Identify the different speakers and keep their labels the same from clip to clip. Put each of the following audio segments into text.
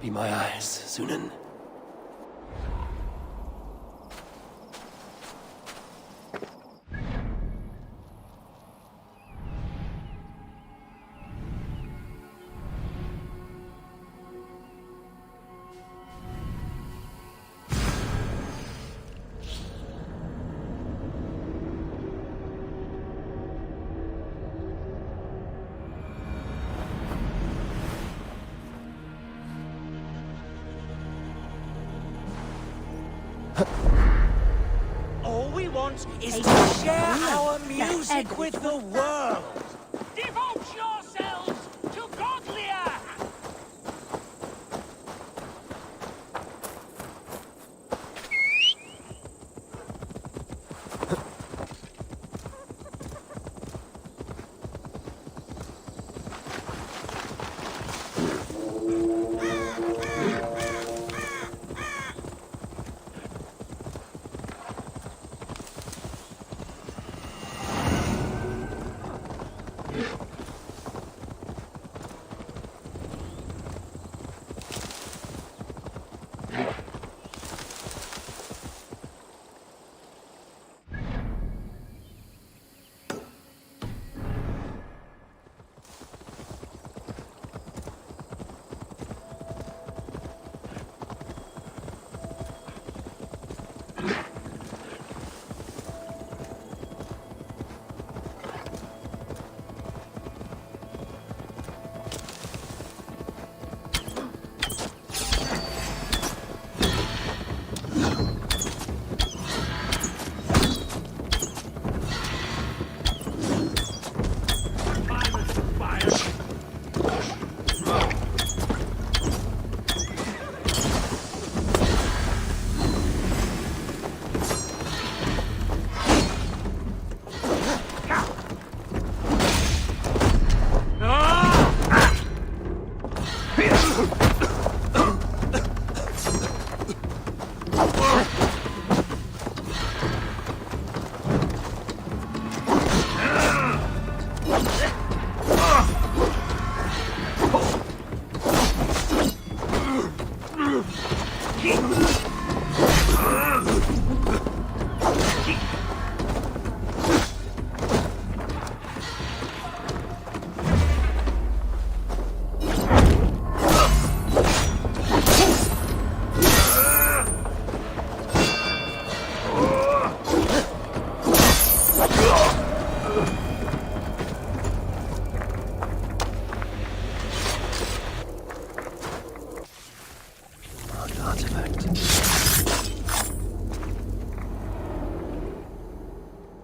Speaker 1: Be my eyes, Sunan.
Speaker 2: All we want is to share our music with the world.
Speaker 3: Devote yourselves to godlier!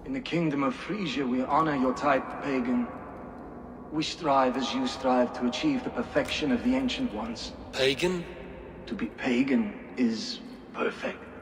Speaker 4: In the kingdom of Frisia, we honor your type, pagan. We strive as you strive to achieve the perfection of the ancient ones.
Speaker 1: Pagan?
Speaker 4: To be pagan is perfect.
Speaker 5: What?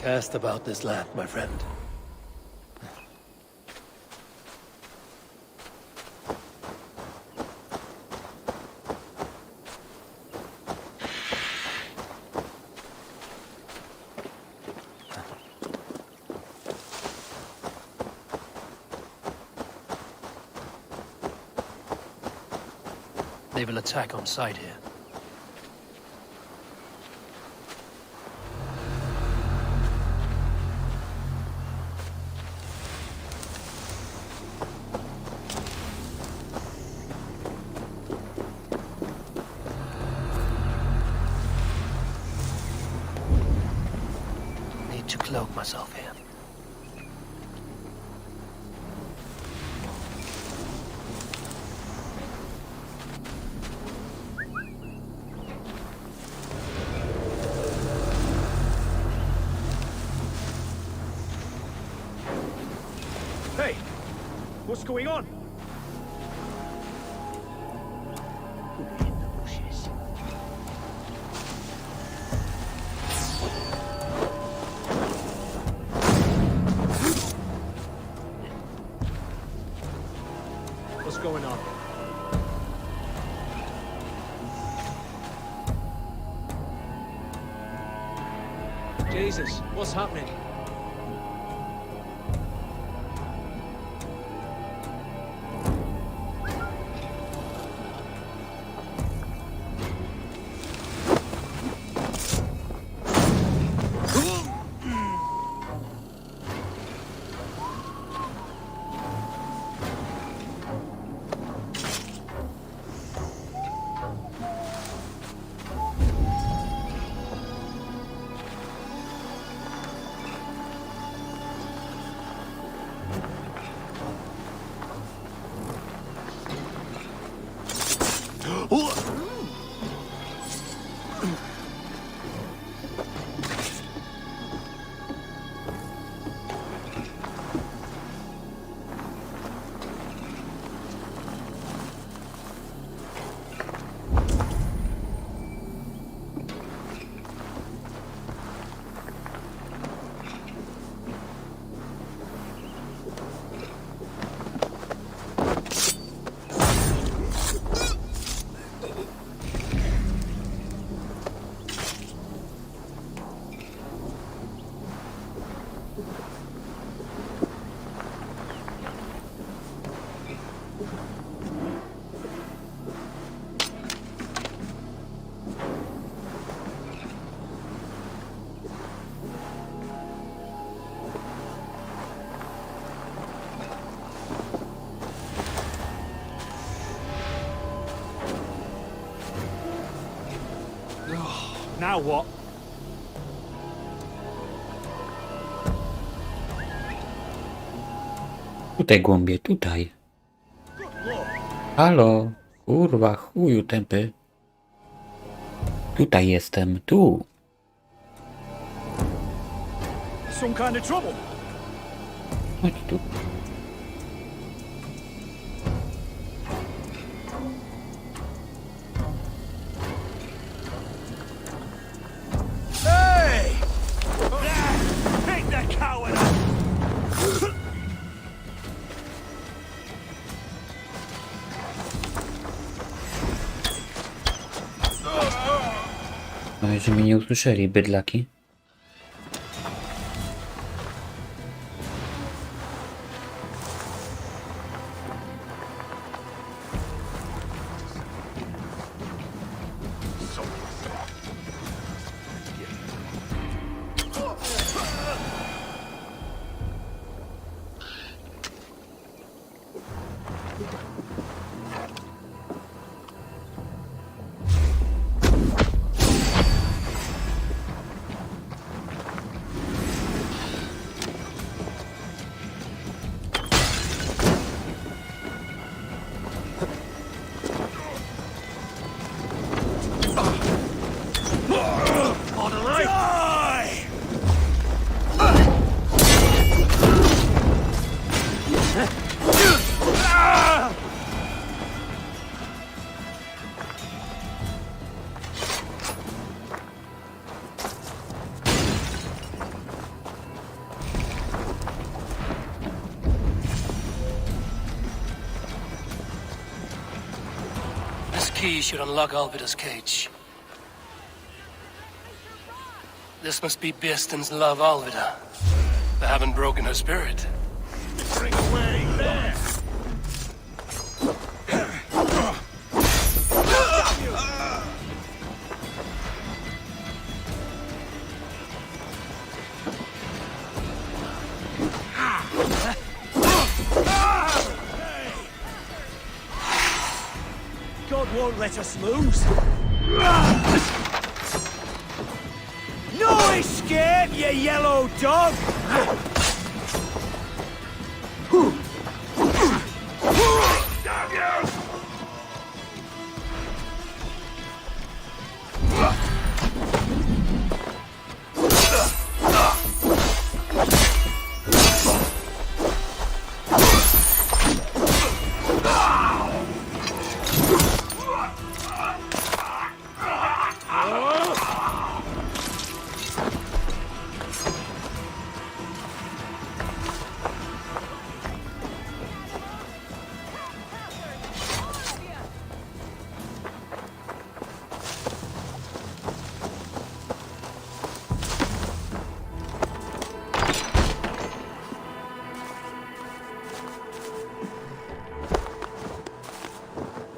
Speaker 1: Cast about this land, my friend. They will attack on sight here. Need to cloak myself here.
Speaker 3: Hey! What's going on? What's going on? Jesus, what's happening? Now what?
Speaker 5: Tutaj głąbie, tutaj. Halo, kurwa, chuju tępy. Tutaj jestem, tu.
Speaker 3: Some kind of trouble.
Speaker 5: Chodź tu.
Speaker 3: Hey! Take that coward out!
Speaker 5: No, że mnie nie usłyszeli, bydlaki.
Speaker 1: key should unlock Alvida's cage. This must be Birston's love Alvida. They haven't broken her spirit.
Speaker 3: Bring away there!
Speaker 2: God won't let us lose. No escape, you yellow dog!
Speaker 3: Damn you!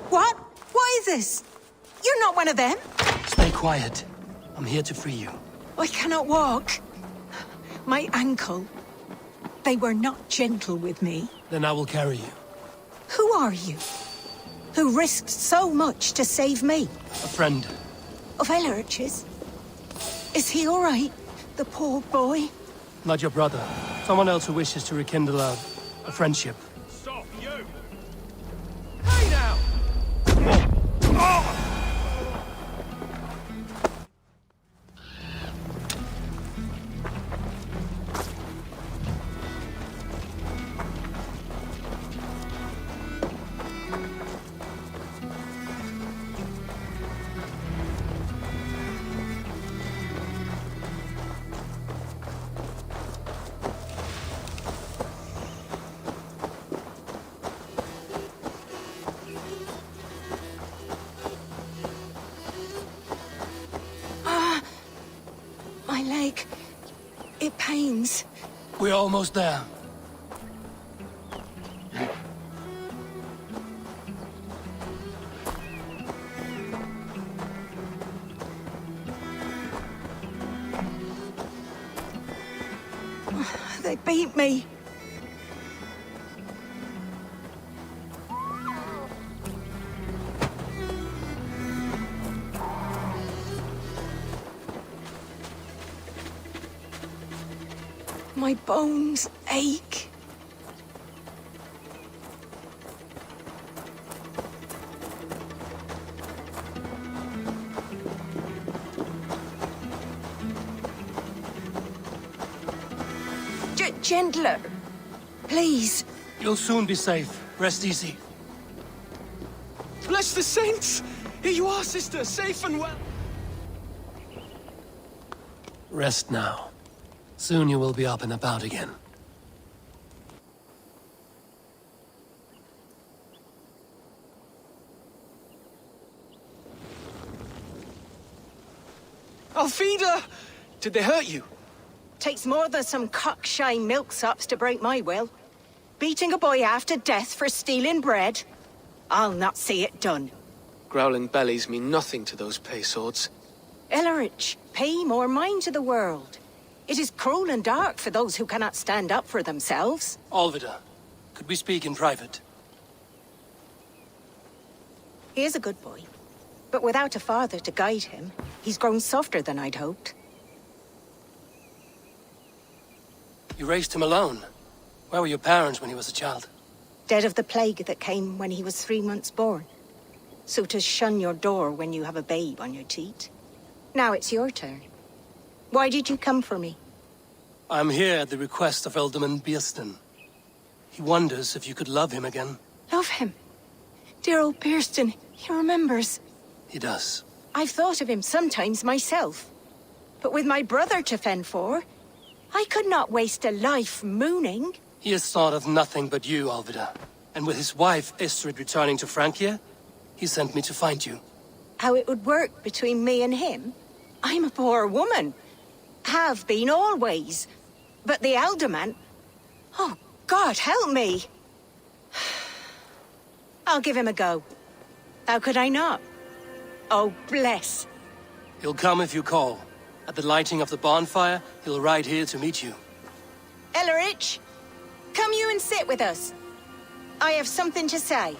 Speaker 6: What? What is this? You're not one of them.
Speaker 1: Stay quiet. I'm here to free you.
Speaker 6: I cannot walk. My ankle. They were not gentle with me.
Speaker 1: Then I will carry you.
Speaker 6: Who are you? Who risked so much to save me?
Speaker 1: A friend.
Speaker 6: Of Elrich's? Is he all right? The poor boy?
Speaker 1: Not your brother. Someone else who wishes to rekindle a friendship.
Speaker 3: Stop, you! Hey now!
Speaker 6: My leg. It pains.
Speaker 1: We're almost there.
Speaker 6: They beat me. My bones ache. Gentler. Please.
Speaker 1: You'll soon be safe. Rest easy.
Speaker 2: Bless the saints! Here you are, sister, safe and well.
Speaker 1: Rest now. Soon you will be up and about again.
Speaker 2: Alfida! Did they hurt you?
Speaker 6: Takes more than some cockshy milksops to break my will. Beating a boy half to death for stealing bread? I'll not see it done.
Speaker 7: Growling bellies mean nothing to those pay swords.
Speaker 6: Ellerich, pay more mind to the world. It is cruel and dark for those who cannot stand up for themselves.
Speaker 1: Alvida, could we speak in private?
Speaker 6: He is a good boy. But without a father to guide him, he's grown softer than I'd hoped.
Speaker 1: You raised him alone. Where were your parents when he was a child?
Speaker 6: Dead of the plague that came when he was 3 months born. So to shun your door when you have a babe on your teat. Now it's your turn. Why did you come for me?
Speaker 1: I'm here at the request of Ealdorman Birston. He wonders if you could love him again.
Speaker 6: Love him. Dear old Birston, he remembers.
Speaker 1: He does.
Speaker 6: I've thought of him sometimes myself. But with my brother to fend for, I could not waste a life mooning.
Speaker 1: He has thought of nothing but you, Alvida. And with his wife, Istrid, returning to Francia, He sent me to find you.
Speaker 6: How it would work between me and him? I'm a poor woman. Have been always. But the alderman... Oh, God, help me! I'll give him a go. How could I not? Oh, bless.
Speaker 1: He'll come if you call. At the lighting of the bonfire, he'll ride here to meet you.
Speaker 6: Ellerich, come you and sit with us. I have something to say.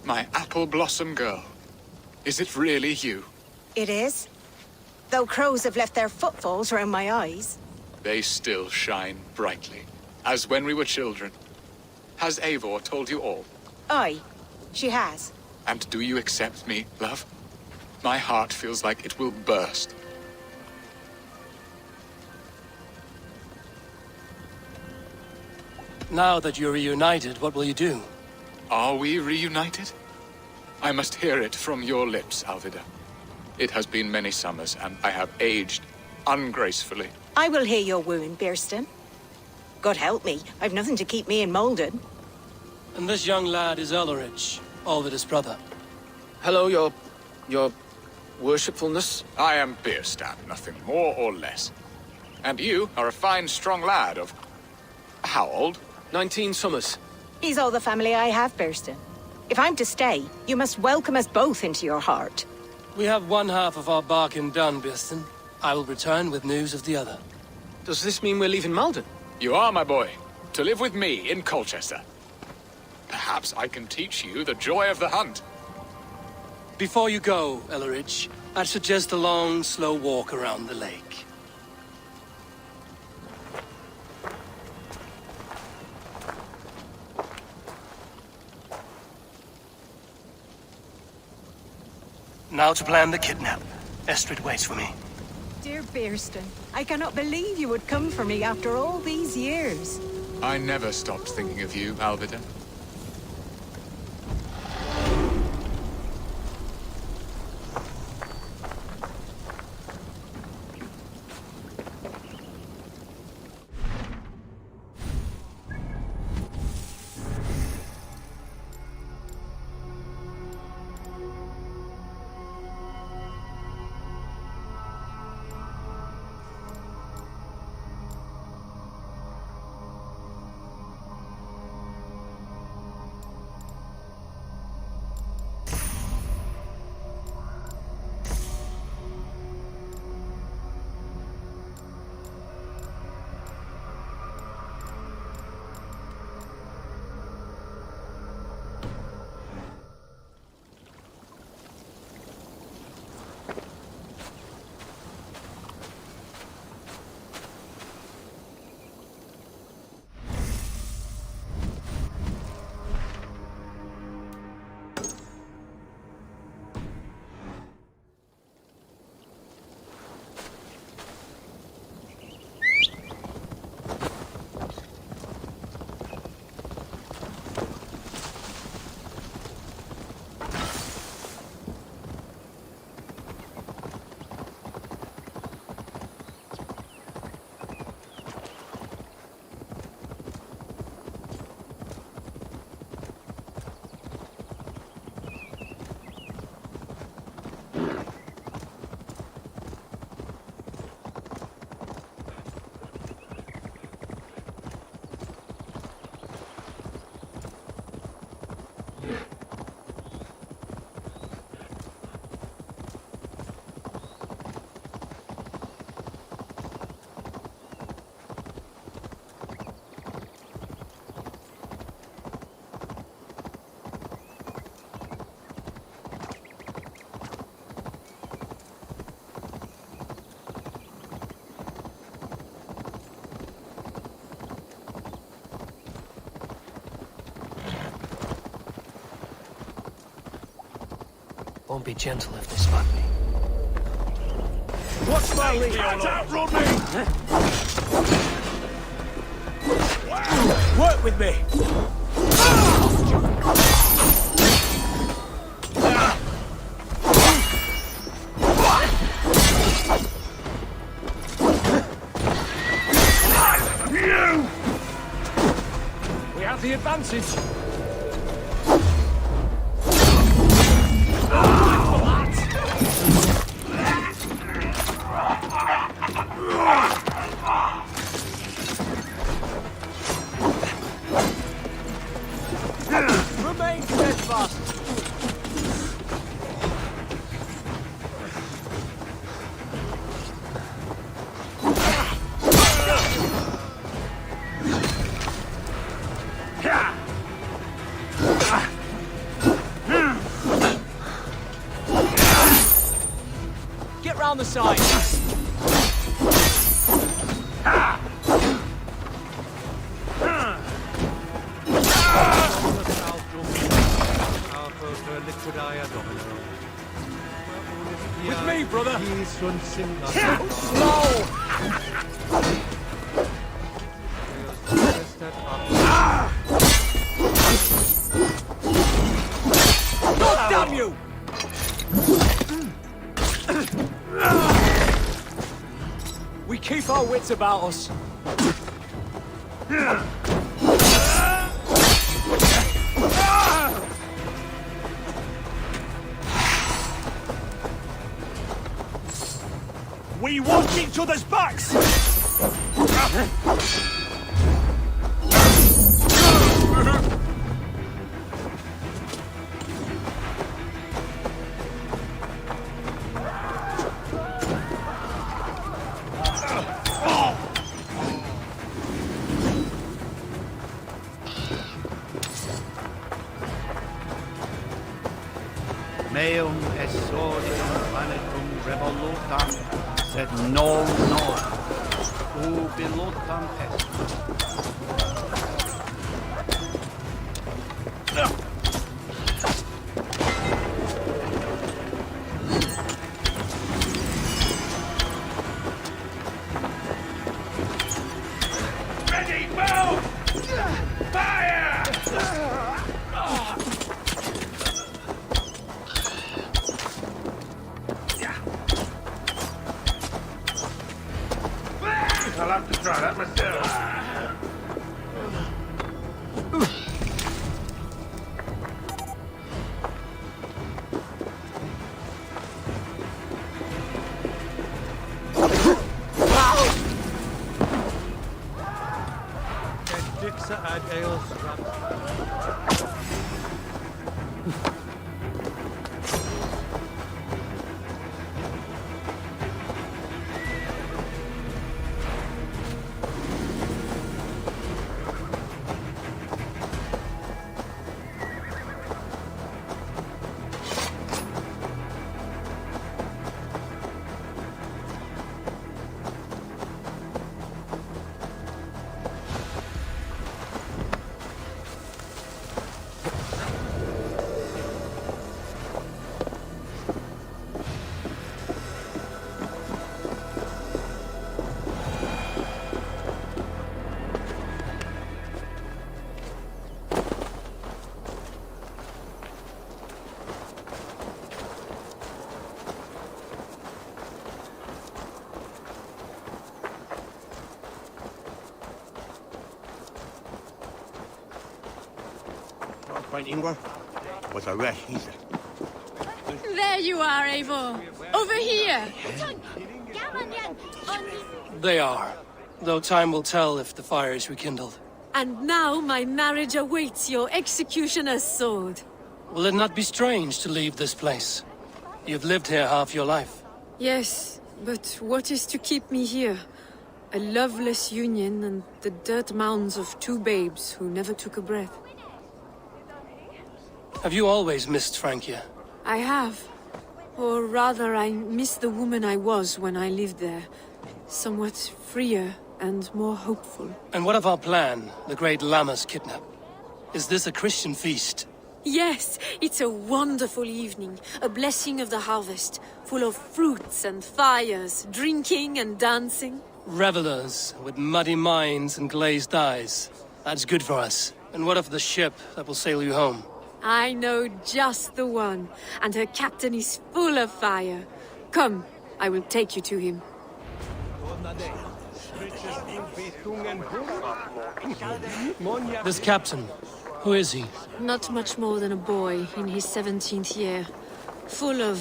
Speaker 8: My apple blossom girl. Is it really you?
Speaker 6: It is. Though crows have left their footfalls round my eyes.
Speaker 8: They still shine brightly, as when we were children. Has Eivor told you all?
Speaker 6: Aye, she has.
Speaker 8: And do you accept me, love? My heart feels like it will burst.
Speaker 1: Now that you're reunited, what will you do?
Speaker 8: Are we reunited? I must hear it from your lips, Alvida. It has been many summers, and I have aged ungracefully.
Speaker 6: I will hear your wooing, Birston. God help me, I've nothing to keep me in Malden.
Speaker 1: And this young lad is Ulrich, Alvida's brother.
Speaker 7: Hello, your worshipfulness.
Speaker 8: I am Bierstan, nothing more or less. And you are a fine, strong lad of... how old?
Speaker 7: 19 summers.
Speaker 6: He's all the family I have, Birston. If I'm to stay, you must welcome us both into your heart.
Speaker 1: We have one half of our bargain done, Birston. I will return with news of the other.
Speaker 7: Does this mean we're leaving Malden?
Speaker 8: You are, my boy, to live with me in Colchester. Perhaps I can teach you the joy of the hunt.
Speaker 1: Before you go, Ellerich, I'd suggest a long, slow walk around the lake. Now to plan the kidnap. Estrid waits for me.
Speaker 6: Dear Birston, I cannot believe you would come for me after all these years.
Speaker 8: I never stopped thinking of you, Alvida.
Speaker 1: Won't be gentle if they spot me.
Speaker 3: What's my lead? Outrun me! Work with me!
Speaker 2: the advantage. Remain steadfast. Get round the side. With me, brother. Slow. God damn you! We keep our wits about us.
Speaker 3: We watch each other's backs!
Speaker 9: Meum essorium planetum revolutam, sed non nos, ubilutam est.
Speaker 3: Ready, move! Fire! I'll have to try that myself.
Speaker 2: Dixa ad eos
Speaker 3: Find Ingvar was a rash either.
Speaker 10: There you are, Eivor. Over here.
Speaker 1: They are. Though time will tell if the fire is rekindled.
Speaker 10: And now my marriage awaits your executioner's sword.
Speaker 1: Will it not be strange to leave this place? You've lived here half your life.
Speaker 10: Yes, but what is to keep me here? A loveless union and the dirt mounds of two babes who never took a breath.
Speaker 1: Have you always missed Francia?
Speaker 10: I have. Or rather, I miss the woman I was when I lived there. Somewhat freer and more hopeful.
Speaker 1: And what of our plan, the great Lamma's kidnap? Is this a Christian feast?
Speaker 10: Yes, it's a wonderful evening. A blessing of the harvest, full of fruits and fires, drinking and dancing.
Speaker 1: Revelers with muddy minds and glazed eyes. That's good for us. And what of the ship that will sail you home?
Speaker 10: I know just the one, and her captain is full of fire. Come, I will take you to him.
Speaker 1: This captain, who is he?
Speaker 10: Not much more than a boy in his 17th year. Full of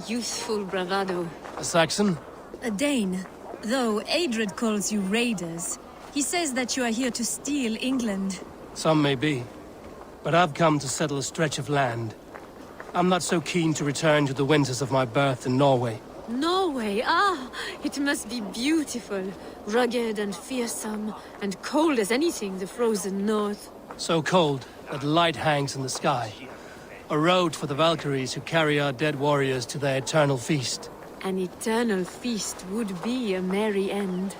Speaker 10: youthful bravado.
Speaker 1: A Saxon?
Speaker 11: A Dane. Though Adred calls you raiders. He says that you are here to steal England.
Speaker 1: Some may be. But I've come to settle a stretch of land. I'm not so keen to return to the winters of my birth in Norway.
Speaker 10: Norway, ah! It must be beautiful. Rugged and fearsome, and cold as anything the frozen north.
Speaker 1: So cold that light hangs in the sky. A road for the Valkyries who carry our dead warriors to their eternal feast.
Speaker 10: An eternal feast would be a merry end.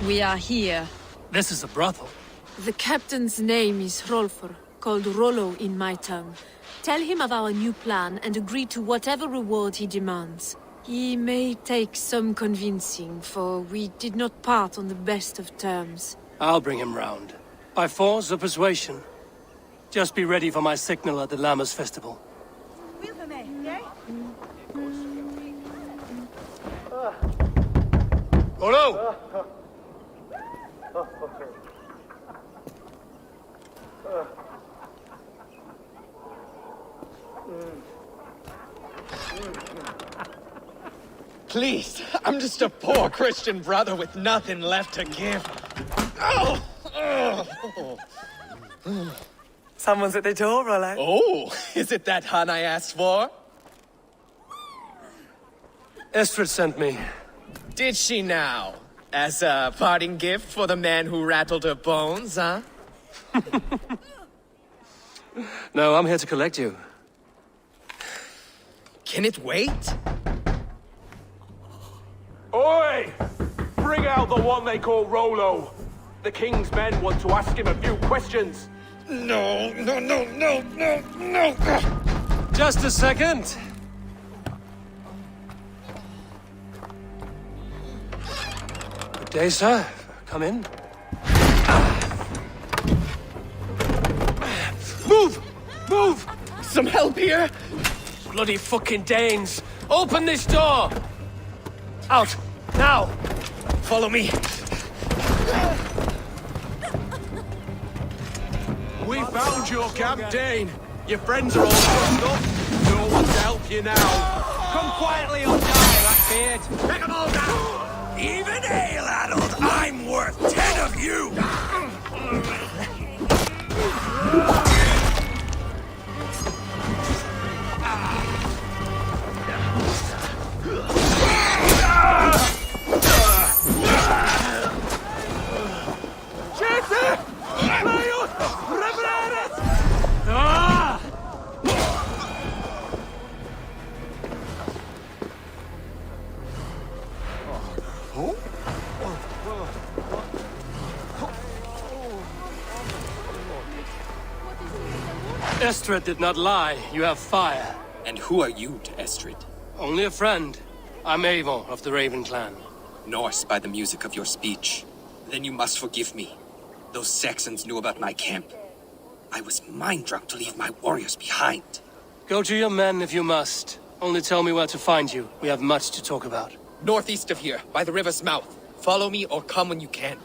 Speaker 11: We are here.
Speaker 1: This is a brothel.
Speaker 10: The captain's name is Rolfr, called Rollo in my tongue. Tell him of our new plan and agree to whatever reward he demands. He may take some convincing, for we did not part on the best of terms.
Speaker 1: I'll bring him round. By force or persuasion. Just be ready for my signal at the Lammas festival. Rollo!
Speaker 2: Please, I'm just a poor Christian brother with nothing left to give. Oh! Someone's at the door, Rollo. Oh, is it that hun I asked for?
Speaker 1: Estrid sent me.
Speaker 2: Did she now? As a parting gift for the man who rattled her bones, huh?
Speaker 1: No, I'm here to collect you.
Speaker 2: Can it wait?
Speaker 3: Oi! Bring out the one they call Rollo. The king's men want to ask him a few questions.
Speaker 2: No.
Speaker 1: Just a second. Good day, sir. Come in. Move! Move!
Speaker 2: Some help here?
Speaker 1: Bloody fucking Danes! Open this door! Out! Now!
Speaker 2: Follow me.
Speaker 3: We found your camp, Dane. Your friends are all trussed up. No one to help you now.
Speaker 2: Come quietly or die, Blackbeard.
Speaker 3: Take them all down! Even ale addled, I'm worth 10 of you!
Speaker 1: Estrid did not lie. You have fire.
Speaker 12: And who are you to Estrid?
Speaker 1: Only a friend. I'm Avon of the Raven clan.
Speaker 12: Norse by the music of your speech. Then you must forgive me. Those Saxons knew about my camp. I was mind-drunk to leave my warriors behind.
Speaker 1: Go to your men if you must. Only tell me where to find you. We have much to talk about.
Speaker 2: Northeast of here, by the river's mouth. Follow me or come when you can.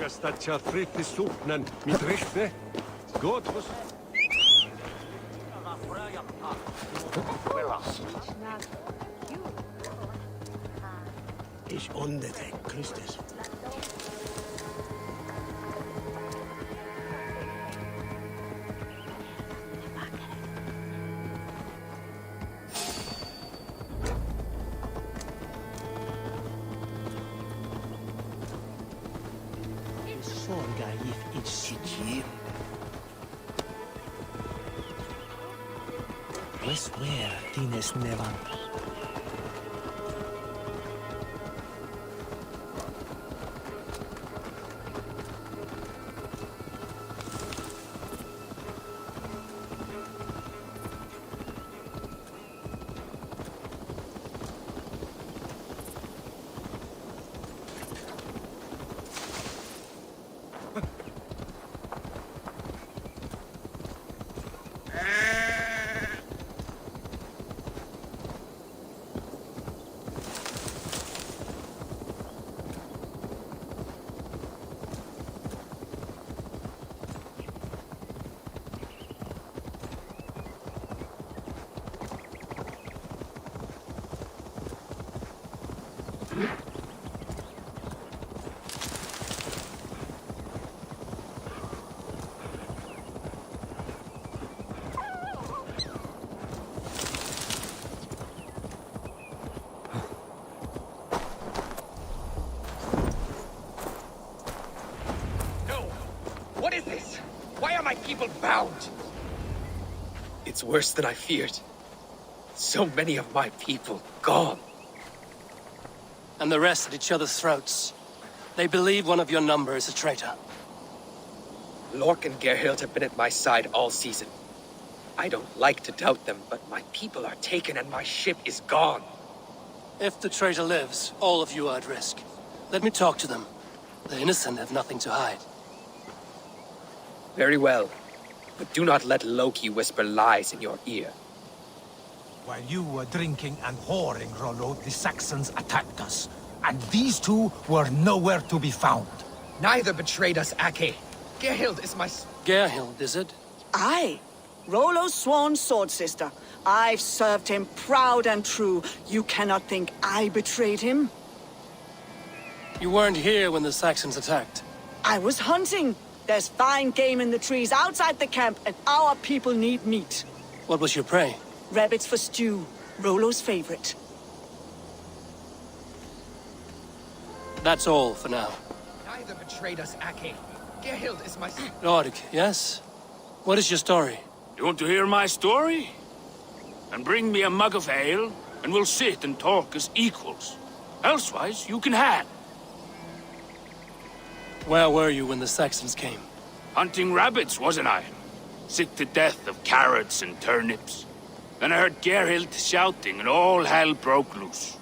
Speaker 3: Staccia fritti sopnen, mit rechte. Gott was...
Speaker 9: Ich undeteckt, Christus. Sorga if it's Sicil. Pues where tienes nevan?
Speaker 12: What is this? Why are my people bound? It's worse than I feared. So many of my people gone.
Speaker 1: And the rest at each other's throats. They believe one of your number is a traitor.
Speaker 12: Lork and Gerhild have been at my side all season. I don't like to doubt them, but my people are taken and my ship is gone.
Speaker 1: If the traitor lives, all of you are at risk. Let me talk to them. The innocent have nothing to hide.
Speaker 12: Very well. But do not let Loki whisper lies in your ear.
Speaker 13: While you were drinking and whoring, Rollo, the Saxons attacked us. And these two were nowhere to be found.
Speaker 2: Neither betrayed us, Ake. Gerhild is my...
Speaker 1: Gerhild, is it?
Speaker 14: Aye. Rollo's sworn sword sister. I've served him proud and true. You cannot think I betrayed him?
Speaker 1: You weren't here when the Saxons attacked.
Speaker 14: I was hunting. There's fine game in the trees outside the camp, and our people need meat.
Speaker 1: What was your prey?
Speaker 14: Rabbits for stew. Rollo's favorite.
Speaker 1: That's all for now.
Speaker 2: Neither betrayed us, Ake. Gerhild is my...
Speaker 1: Roderick, yes? What is your story?
Speaker 15: You want to hear my story? And bring me a mug of ale, and we'll sit and talk as equals. Elsewise, you can hang.
Speaker 1: Where were you when the Saxons came?
Speaker 15: Hunting rabbits, wasn't I? Sick to death of carrots and turnips. Then I heard Gerhild shouting, and all hell broke loose.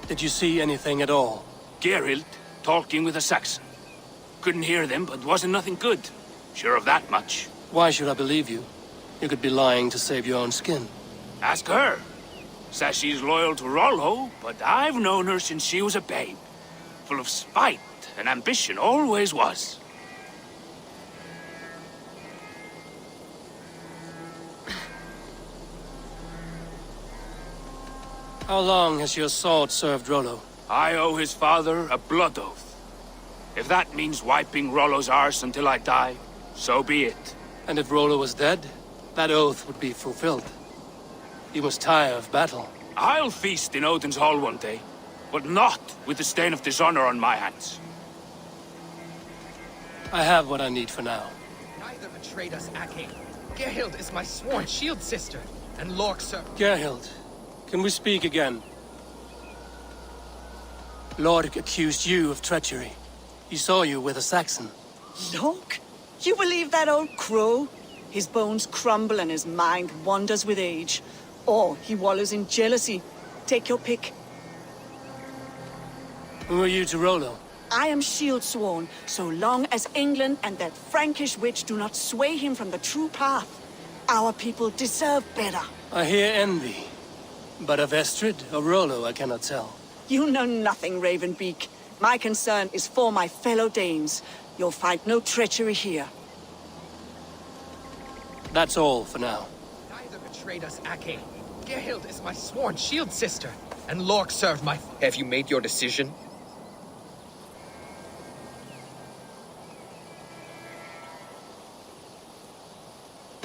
Speaker 1: Did you see anything at all?
Speaker 15: Gerhild talking with a Saxon. Couldn't hear them, but wasn't nothing good. Sure of that much.
Speaker 1: Why should I believe you? You could be lying to save your own skin.
Speaker 15: Ask her. Says she's loyal to Rollo, but I've known her since she was a babe. Full of spite and ambition, always was.
Speaker 1: How long has your sword served Rollo?
Speaker 15: I owe his father a blood oath. If that means wiping Rollo's arse until I die, so be it.
Speaker 1: And if Rollo was dead, that oath would be fulfilled. He must tire of battle.
Speaker 15: I'll feast in Odin's hall one day, but not with the stain of dishonor on my hands.
Speaker 1: I have what I need for now.
Speaker 2: Neither betrayed us, Ake. Gerhild is my sworn shield sister, and Lork, sir...
Speaker 1: Gerhild, can we speak again? Lork accused you of treachery. He saw you with a Saxon.
Speaker 14: Lork? You believe that old crow? His bones crumble and his mind wanders with age. Or he wallows in jealousy. Take your pick.
Speaker 1: Who are you to Rollo?
Speaker 14: I am shield sworn, so long as England and that Frankish witch do not sway him from the true path. Our people deserve better.
Speaker 1: I hear envy. But of Estrid or Rollo, I cannot tell.
Speaker 14: You know nothing, Ravenbeak. My concern is for my fellow Danes. You'll find no treachery here.
Speaker 1: That's all for now.
Speaker 2: Neither betrayed us, Ake. Gerhild is my sworn shield sister, and Lork served my... Have you made your decision?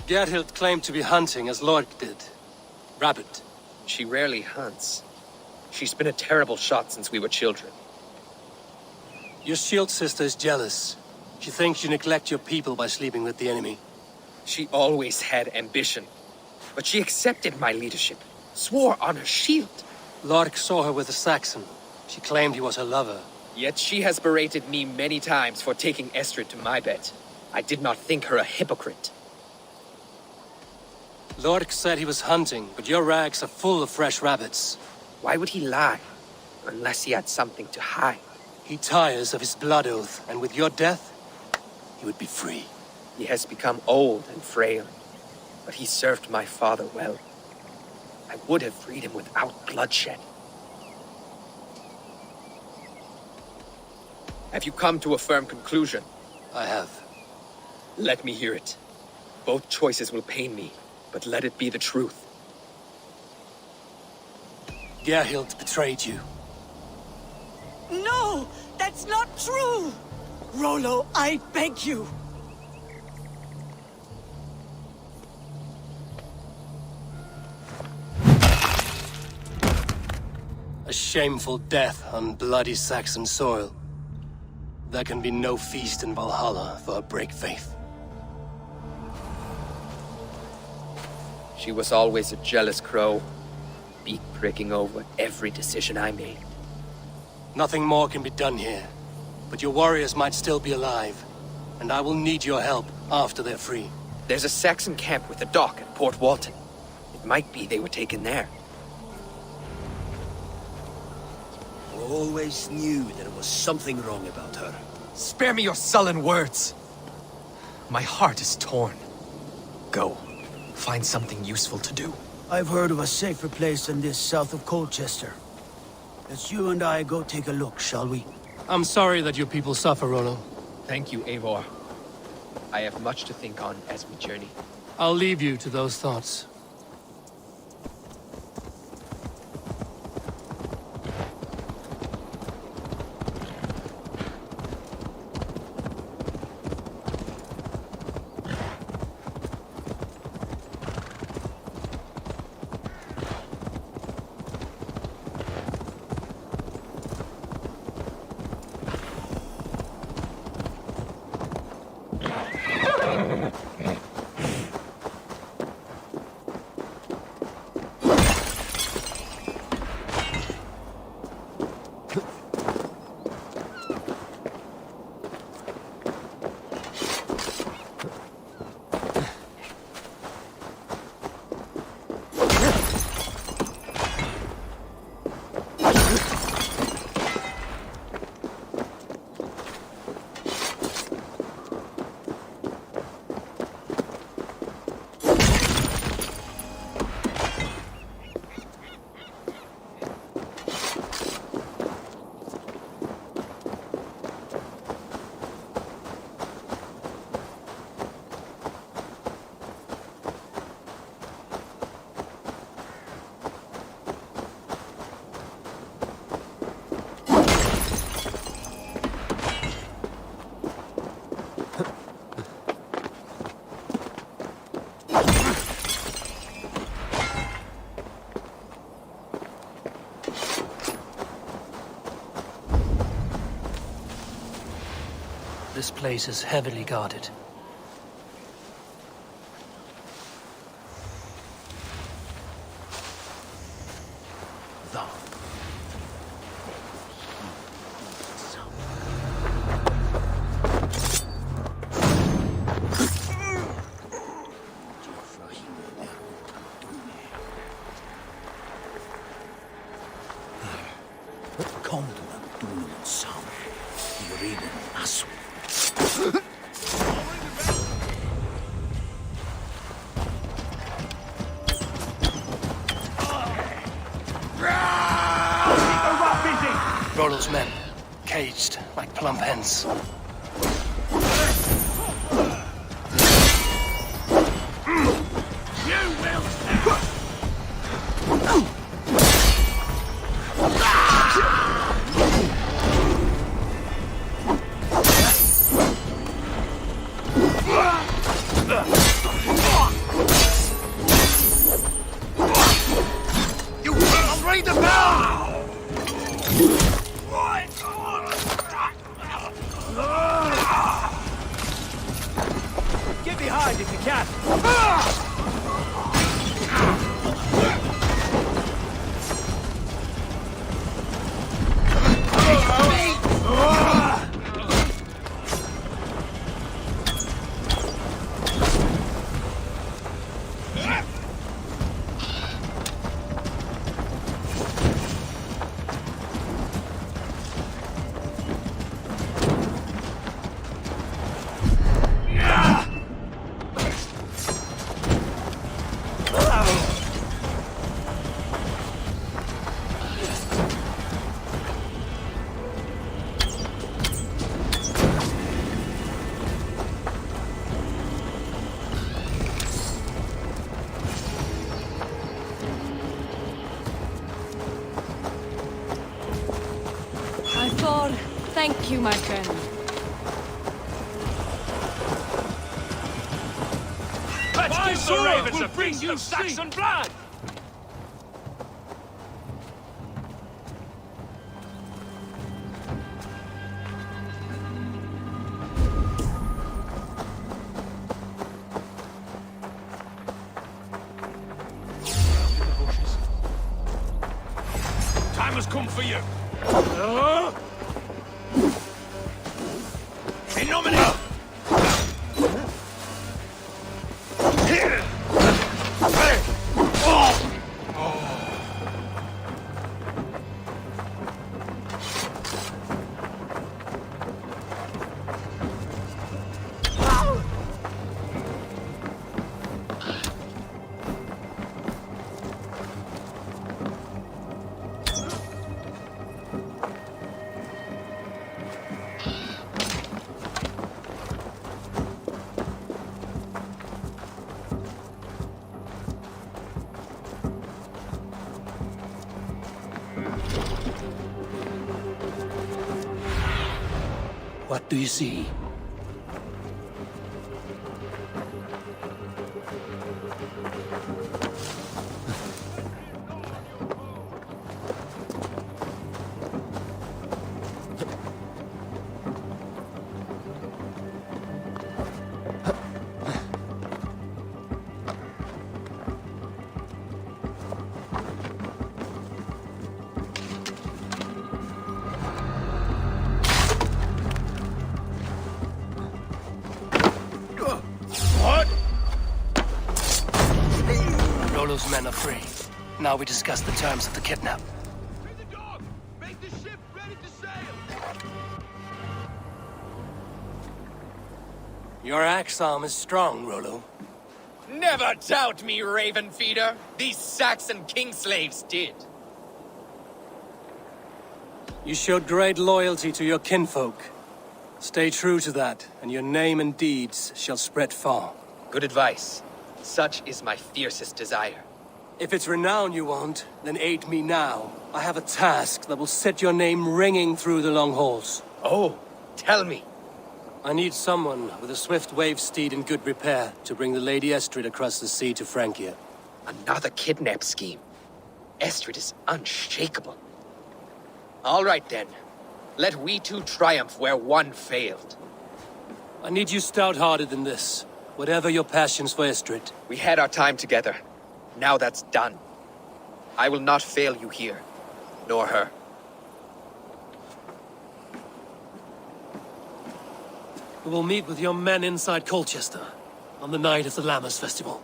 Speaker 1: Gerhild claimed to be hunting as Lork did. Rabbit.
Speaker 2: She rarely hunts. She's been a terrible shot since we were children.
Speaker 1: Your shield sister is jealous. She thinks you neglect your people by sleeping with the enemy.
Speaker 2: She always had ambition. But she accepted my leadership, swore on her shield.
Speaker 1: Lork saw her with a Saxon. She claimed he was her lover.
Speaker 2: Yet she has berated me many times for taking Estrid to my bed. I did not think her a hypocrite.
Speaker 1: Lork said he was hunting, but your rags are full of fresh rabbits.
Speaker 2: Why would he lie? Unless he had something to hide.
Speaker 1: He tires of his blood oath, and with your death, he would be free.
Speaker 2: He has become old and frail, but he served my father well. I would have freed him without bloodshed. Have you come to a firm conclusion?
Speaker 1: I have.
Speaker 2: Let me hear it. Both choices will pain me, but let it be the truth.
Speaker 1: Gerhild betrayed you.
Speaker 14: No! That's not true! Rollo, I beg you!
Speaker 1: A shameful death on bloody Saxon soil. There can be no feast in Valhalla for a break faith.
Speaker 2: She was always a jealous crow, beak pricking over every decision I made.
Speaker 1: Nothing more can be done here, but your warriors might still be alive, and I will need your help after they're free.
Speaker 2: There's a Saxon camp with a dock at Port Walton. It might be they were taken there.
Speaker 9: Always knew there was something wrong about her.
Speaker 2: Spare me your sullen words. My heart is torn. Go. Find something useful to do.
Speaker 9: I've heard of a safer place than this south of Colchester. Let's you and I go take a look, shall we?
Speaker 1: I'm sorry that your people suffer, Rollo.
Speaker 2: Thank you, Eivor. I have much to think on as we journey.
Speaker 1: I'll leave you to those thoughts. This place is heavily guarded. Rollo's men, caged like plump hens.
Speaker 3: You will read the bell!
Speaker 15: Get behind if you can.
Speaker 10: Thank you, my friend.
Speaker 15: Let's give the ravens a feast of Saxon blood! Time has come for you. In nomine!
Speaker 1: What do you see? Rollo's men are free. Now we discuss the terms of the kidnap. Your axe arm is strong, Rollo.
Speaker 2: Never doubt me, Raven Feeder. These Saxon king slaves did.
Speaker 1: You showed great loyalty to your kinfolk. Stay true to that, and your name and deeds shall spread far.
Speaker 2: Good advice. Such is my fiercest desire.
Speaker 1: If it's renown you want, then aid me now. I have a task that will set your name ringing through the long halls.
Speaker 2: Oh, tell me.
Speaker 1: I need someone with a swift wave steed in good repair to bring the Lady Estrid across the sea to Francia.
Speaker 2: Another kidnap scheme. Estrid is unshakable. All right then. Let we two triumph where one failed.
Speaker 1: I need you stout-hearted in this. Whatever your passions for Estrid.
Speaker 2: We had our time together. Now that's done. I will not fail you here, nor her.
Speaker 1: We will meet with your men inside Colchester on the night of the Lammas Festival.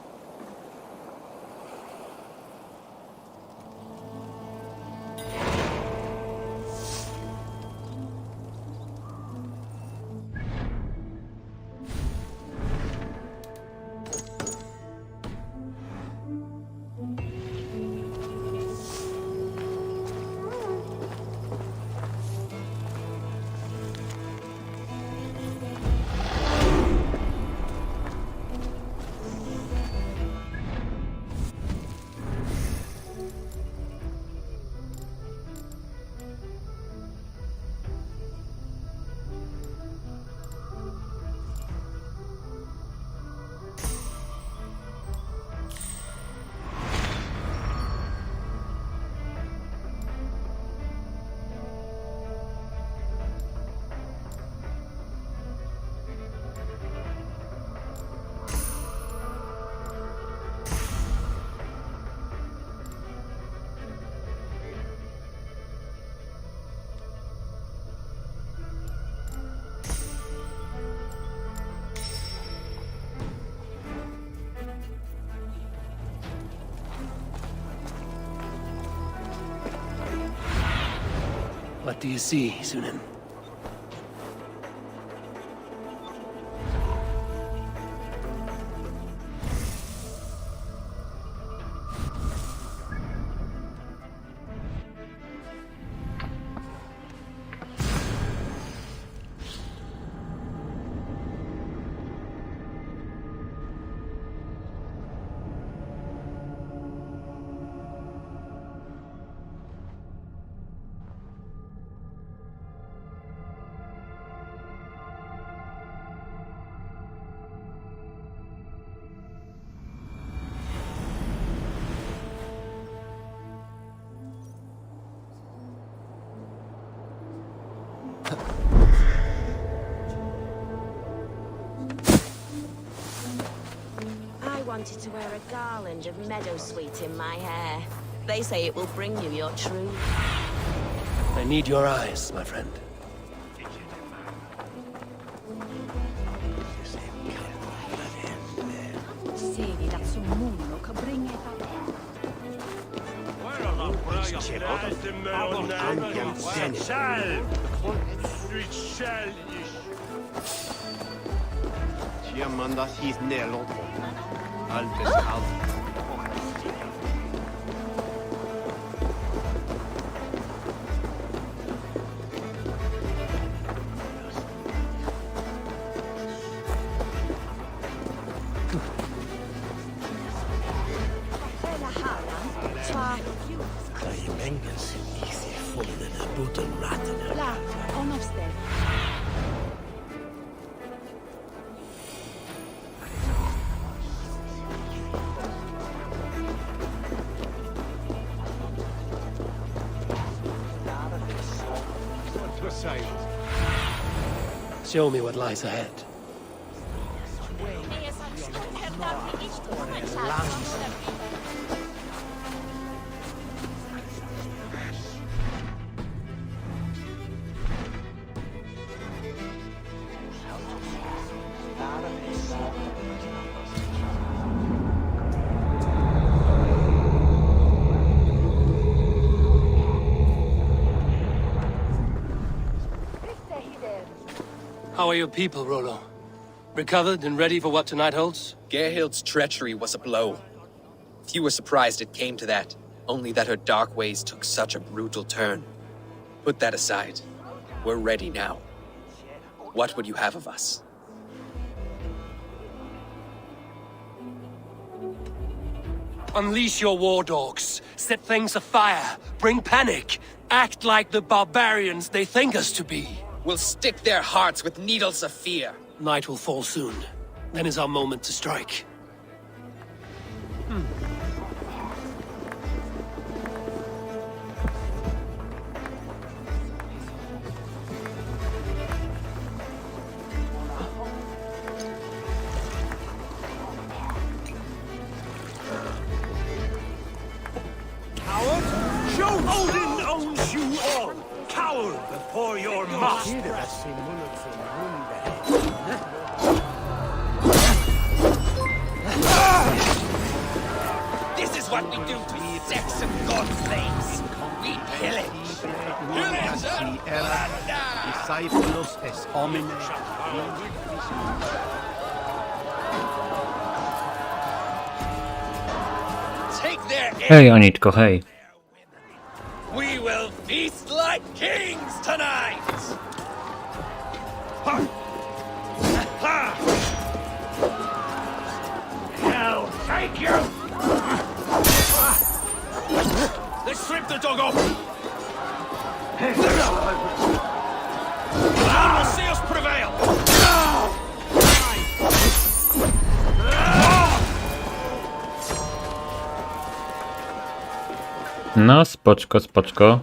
Speaker 1: What do you see, Sunan?
Speaker 16: I wanted to wear a garland of meadowsweet in my hair. They say it will bring you your truth.
Speaker 1: I need your eyes, my friend. Show me what lies ahead. How are your people, Rollo? Recovered and ready for what tonight holds?
Speaker 2: Gerhild's treachery was a blow. Few were surprised it came to that, only that her dark ways took such a brutal turn. Put that aside. We're ready now. What would you have of us?
Speaker 1: Unleash your war dogs. Set things afire. Bring panic. Act like the barbarians they think us to be.
Speaker 2: We'll stick their hearts with needles of fear.
Speaker 1: Night will fall soon. Then is our moment to strike.
Speaker 15: Coward? Show Odin owns you all! Cower before your master!
Speaker 2: This is what we do to Saxon god slaves. We pillage.
Speaker 13: Discípulos es homine.
Speaker 2: Take their
Speaker 5: Hej, Anitko, hej.
Speaker 2: We will feast like kings tonight! Ha! Ha!
Speaker 15: Hell, take you! Let's strip the dog off! God will see us prevail!
Speaker 5: No, spoczko, spoczko.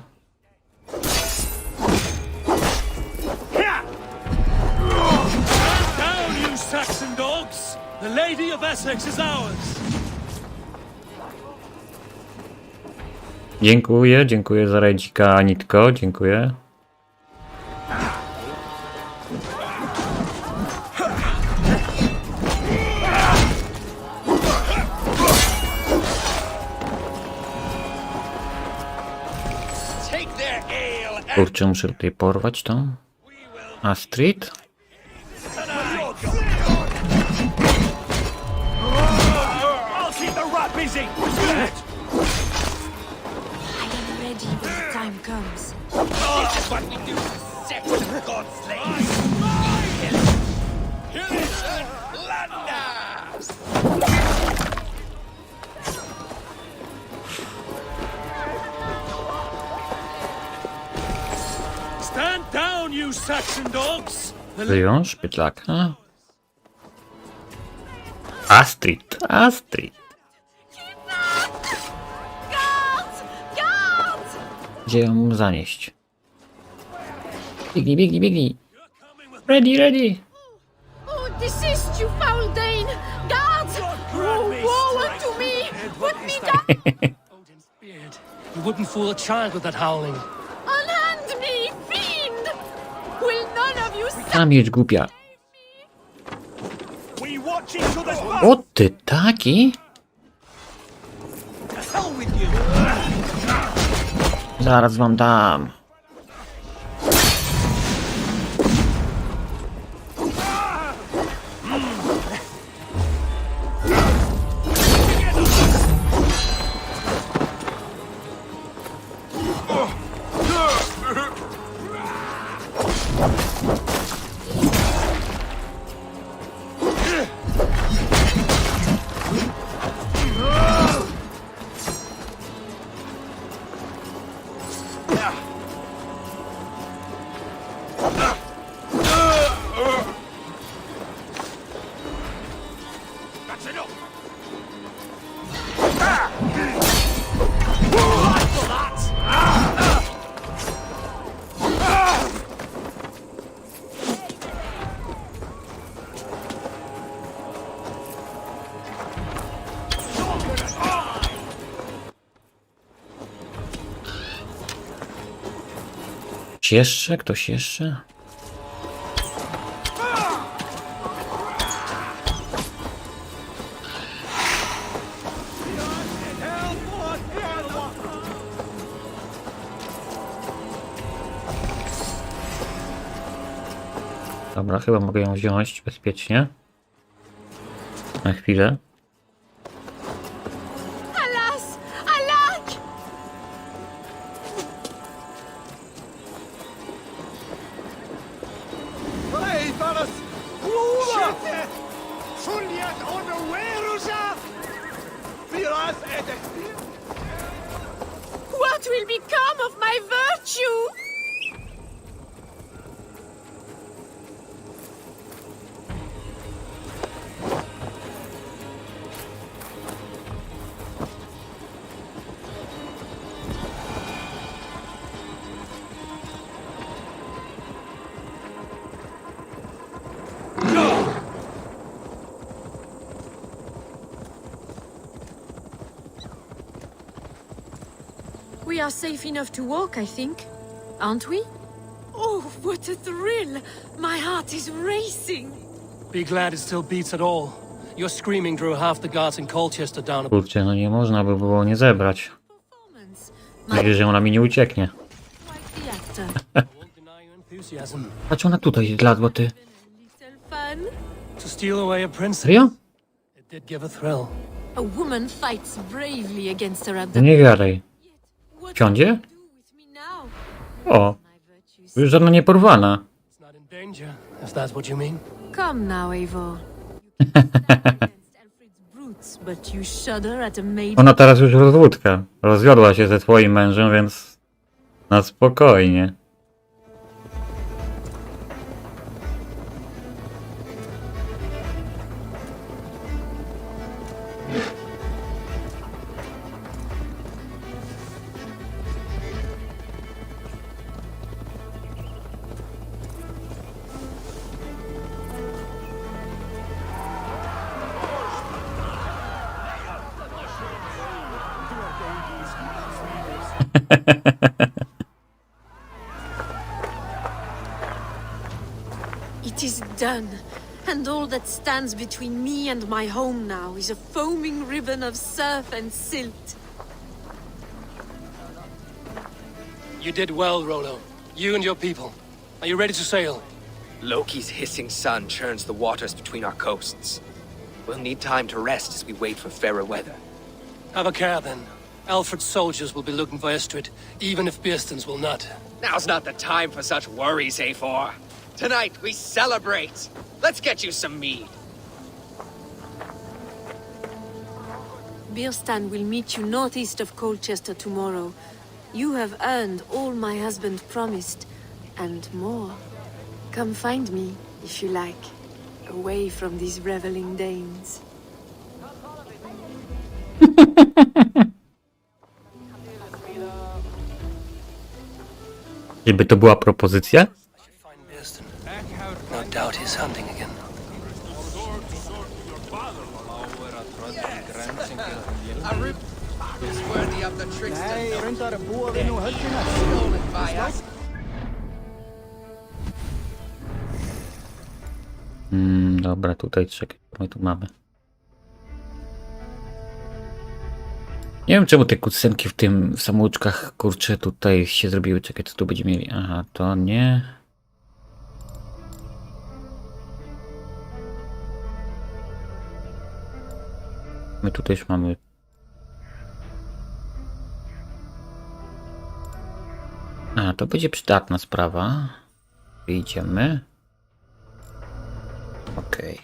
Speaker 1: Down, you Saxon dogs! The Lady of Essex is ours!
Speaker 5: Dziękuję, dziękuję za rajdzika, Anitko, dziękuję. Kurczę, muszę tutaj porwać to. Astrid?
Speaker 15: I'll keep the rat busy.
Speaker 10: I am ready when the time comes.
Speaker 12: This is what we do to sex and god slaves. Kill it and plunder!
Speaker 1: Stand down, you Saxon dogs!
Speaker 5: Wyjąż pytlaka. Astrid, Astrid. Gdzie ją zanieść? Biegnij, biegnij, biegnij. Ready, ready.
Speaker 10: Oh, desist, you foul Dane! Guards! Oh, woe unto me! Put me down!
Speaker 1: You wouldn't fool a child with that howling.
Speaker 10: Unhand me, fiend! Will none of you
Speaker 5: Zamieć głupia.
Speaker 15: We watch each other's back.
Speaker 5: O ty taki?
Speaker 15: To hell with you.
Speaker 5: Zaraz wam dam.
Speaker 15: That's enough.
Speaker 5: Ktoś jeszcze? Ktoś jeszcze? Dobra, chyba mogę ją wziąć bezpiecznie. Na chwilę.
Speaker 10: Alas! Alack!
Speaker 15: Hey, Thanos! Shit! Sulliat unawarerusa! Firas edextir!
Speaker 10: What will become of my virtue? We are safe enough to walk, I think. Aren't we? Oh, what a thrill! My heart is racing!
Speaker 1: Be glad it still beats at all. Your screaming drew half the guards in Colchester down.
Speaker 5: Kurczę, no nie można by było nie zebrać. Nadzieję, że ona mi nie ucieknie. Patrz, ona tutaj zladła, ty.
Speaker 1: To steal away a princess.
Speaker 5: Serio?
Speaker 1: It did give a thrill.
Speaker 10: A woman fights bravely against her
Speaker 5: No
Speaker 10: abdomen.
Speaker 5: nie gadaj. Wsiądzie? O, już żadna nie porwana.
Speaker 1: It's not in danger, if that's what you mean.
Speaker 10: Come now, Eivor. Brutes, but you shudder at a maid.
Speaker 5: Ona teraz już rozwódka. Rozwiodła się ze swoim mężem, więc na spokojnie.
Speaker 10: It is done, and all that stands between me and my home now is a foaming ribbon of surf and silt.
Speaker 1: You did well, Rollo. You and your people. Are you ready to sail?
Speaker 2: Loki's hissing sun churns the waters between our coasts. We'll need time to rest as we wait for fairer weather.
Speaker 1: Have a care, then. Alfred's soldiers will be looking for Estrid, even if Birsten's will not.
Speaker 2: Now's not the time for such worries, A4. Tonight, we celebrate. Let's get you some mead.
Speaker 10: Birstan will meet you northeast of Colchester tomorrow. You have earned all my husband promised, and more. Come find me, if you like, away from these reveling Danes.
Speaker 5: Żeby to była propozycja?
Speaker 1: No doubt he's hunting again.
Speaker 5: Dobra, tutaj czekaj, my tu mamy. Nie wiem czemu te kucenki w tym samouczkach, kurczę, tutaj się zrobiły. Czekaj, co tu będziemy mieli? Aha, to nie. My tutaj już mamy. A, to będzie przydatna sprawa. Idziemy. Okej.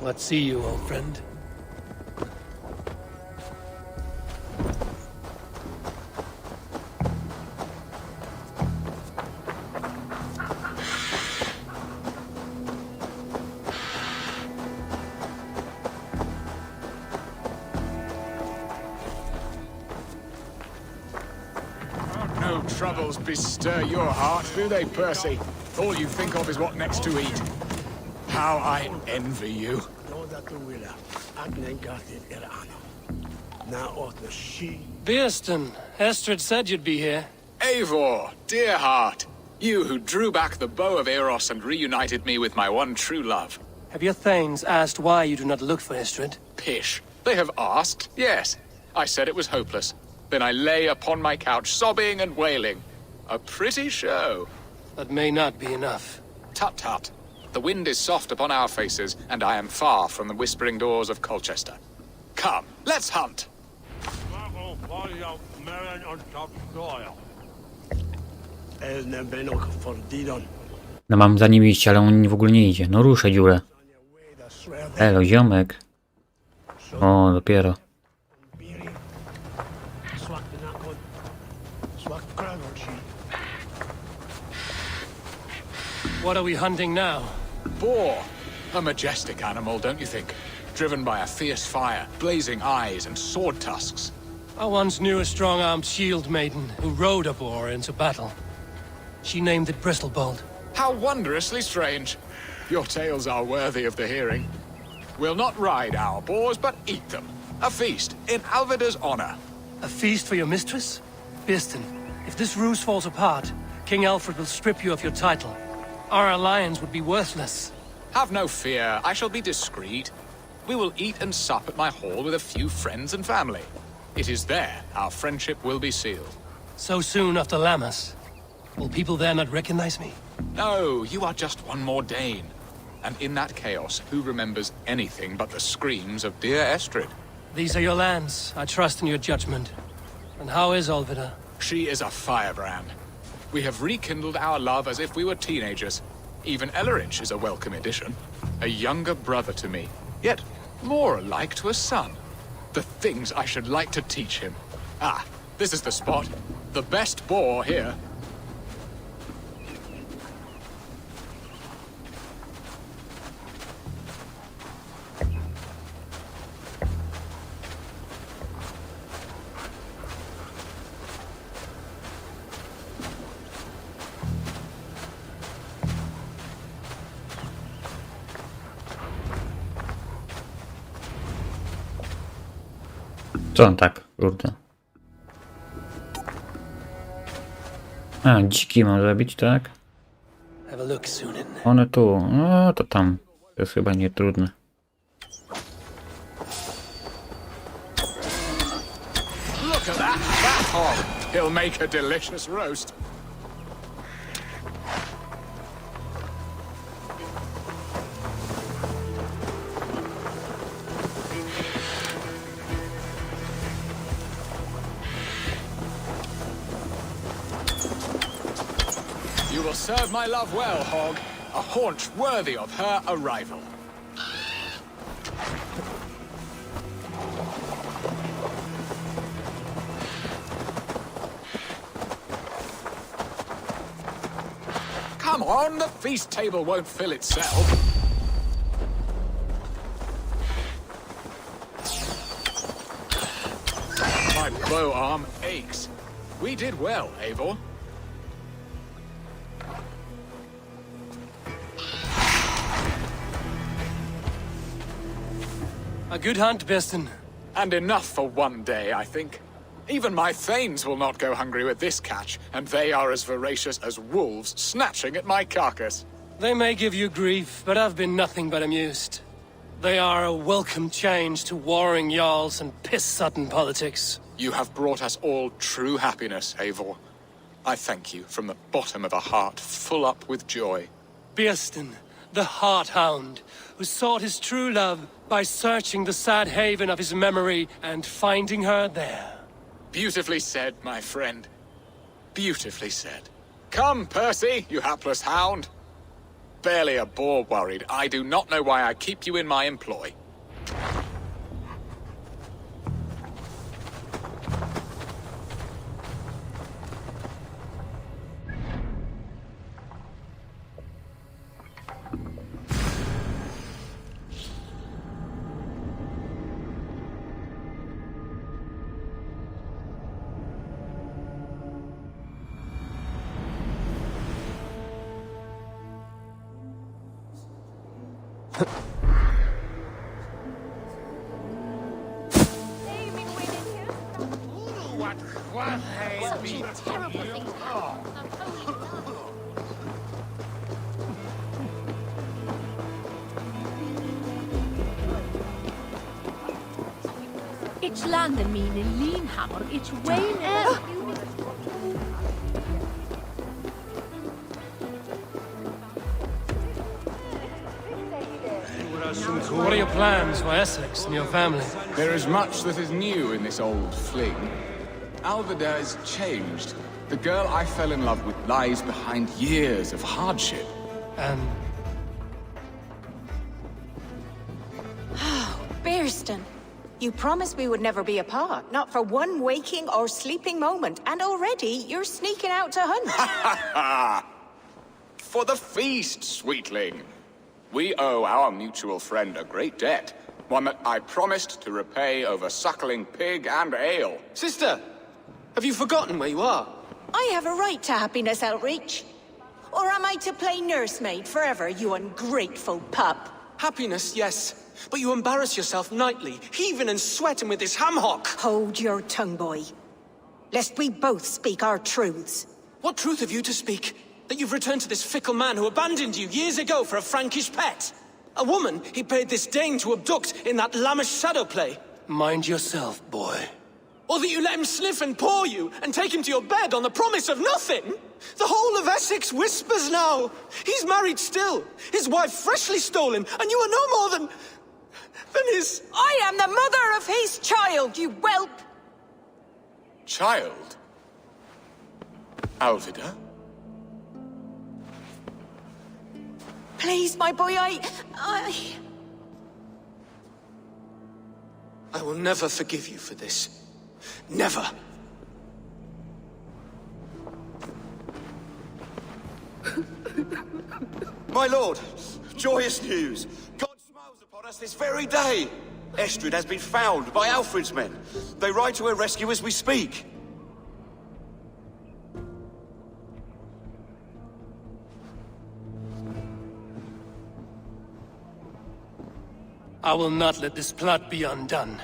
Speaker 1: What see you, old friend?
Speaker 8: No troubles bestir your heart, do they, Percy? All you think of is what next to eat. How I envy you.
Speaker 1: Birsten, Estrid said you'd be here.
Speaker 8: Eivor, dear heart, you who drew back the bow of Eros and reunited me with my one true love.
Speaker 1: Have your thanes asked why you do not look for Estrid?
Speaker 8: Pish. They have asked, yes. I said it was hopeless. Then I lay upon my couch, sobbing and wailing. A pretty show.
Speaker 1: That may not be enough.
Speaker 8: Tut-tut. The wind is soft upon our faces, and I am far from the whispering doors of Colchester. Come, let's hunt!
Speaker 5: No mam za nim iść, ale on w ogóle nie idzie. No ruszę dziurę. Elo, ziomek. O, dopiero.
Speaker 1: What are we hunting now?
Speaker 8: Boar. A majestic animal, don't you think? Driven by a fierce fire, blazing eyes and sword tusks.
Speaker 1: I once knew a strong-armed shield maiden who rode a boar into battle. She named it Bristlebolt.
Speaker 8: How wondrously strange. Your tales are worthy of the hearing. We'll not ride our boars, but eat them. A feast in Alvida's honor.
Speaker 1: A feast for your mistress? Birsten, if this ruse falls apart, King Alfred will strip you of your title. Our alliance would be worthless.
Speaker 8: Have no fear, I shall be discreet. We will eat and sup at my hall with a few friends and family. It is there our friendship will be sealed.
Speaker 1: So soon after Lammas. Will people there not recognize me?
Speaker 8: No, you are just one more Dane. And in that chaos, who remembers anything but the screams of dear Estrid?
Speaker 1: These are your lands. I trust in your judgment. And how is Olvida?
Speaker 8: She is a firebrand. We have rekindled our love as if we were teenagers. Even Ellerich is a welcome addition. A younger brother to me, yet more alike to a son. The things I should like to teach him. Ah, this is the spot. The best boar here.
Speaker 5: Co on tak, kurde? A, dziki mam zabić, tak?
Speaker 1: Have a look, Sunan.
Speaker 5: One tu, no to tam. To jest chyba nie trudne.
Speaker 8: Look at that hog! He'll make a delicious roast. You will serve my love well, Hog. A haunch worthy of her arrival. Come on, the feast table won't fill itself. My bow arm aches. We did well, Eivor.
Speaker 1: A good hunt, Beston.
Speaker 8: And enough for one day, I think. Even my thanes will not go hungry with this catch, and they are as voracious as wolves snatching at my carcass.
Speaker 1: They may give you grief, but I've been nothing but amused. They are a welcome change to warring jarls and piss-sudden politics.
Speaker 8: You have brought us all true happiness, Eivor. I thank you from the bottom of a heart full up with joy.
Speaker 1: Beston, the Heart Hound, who sought his true love by searching the sad haven of his memory and finding her there.
Speaker 8: Beautifully said, my friend. Beautifully said. Come, Percy, you hapless hound. Barely a boar worried. I do not know why I keep you in my employ.
Speaker 10: Ich lande mine linhammer, ich Wayne er.
Speaker 1: What are your plans for Essex and your family?
Speaker 8: There is much that is new in this old fling. Alvida is changed. The girl I fell in love with lies behind years of hardship.
Speaker 1: And
Speaker 6: Bearston, you promised we would never be apart, not for one waking or sleeping moment, and already you're sneaking out to hunt.
Speaker 8: For the feast, sweetling. We owe our mutual friend a great debt. One that I promised to repay over suckling pig and ale.
Speaker 7: Sister, have you forgotten where you are?
Speaker 6: I have a right to happiness, Outreach. Or am I to play nursemaid forever, you ungrateful pup?
Speaker 7: Happiness, yes. But you embarrass yourself nightly, heaving and sweating with this ham hock.
Speaker 6: Hold your tongue, boy. Lest we both speak our truths.
Speaker 7: What truth have you to speak? That you've returned to this fickle man who abandoned you years ago for a Frankish pet? A woman he paid this Dane to abduct in that lammish shadow play?
Speaker 1: Mind yourself, boy.
Speaker 7: Or that you let him sniff and paw you and take him to your bed on the promise of nothing? The whole of Essex whispers now. He's married still. His wife freshly stolen, and you are no more than his...
Speaker 6: I am the mother of his child, you whelp!
Speaker 8: Child? Alvida?
Speaker 6: Please, my boy, I
Speaker 7: will never forgive you for this. Never.
Speaker 17: My lord, joyous news. God smiles upon us this very day. Estrid has been found by Alfred's men. They ride to her rescue as we speak.
Speaker 1: I will not let this plot be undone.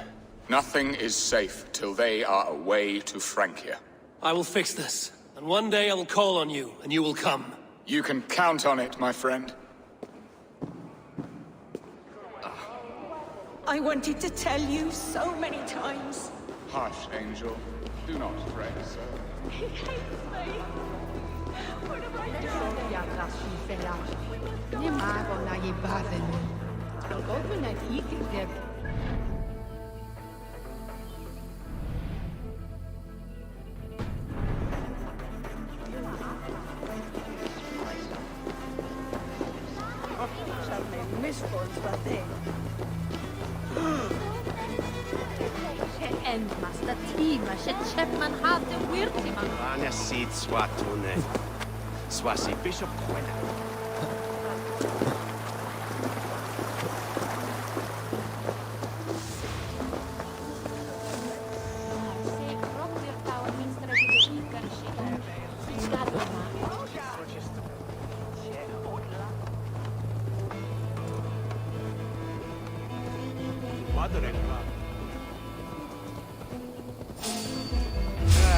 Speaker 8: Nothing is safe till they are away to Francia.
Speaker 1: I will fix this, and one day I will call on you, and you will come.
Speaker 8: You can count on it, my friend.
Speaker 6: I wanted to tell you so many times.
Speaker 8: Hush, Angel. Do not pray so.
Speaker 6: He hates me. What have I done?
Speaker 10: Endmaster Tima, Chapman had the weird man.
Speaker 18: Ania sit swatune. Swasi bishop quena.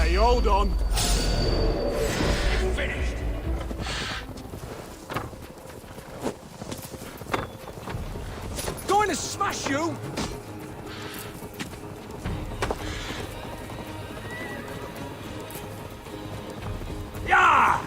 Speaker 3: Hey, hold on.
Speaker 15: It's finished.
Speaker 3: Going to smash you! Yeah!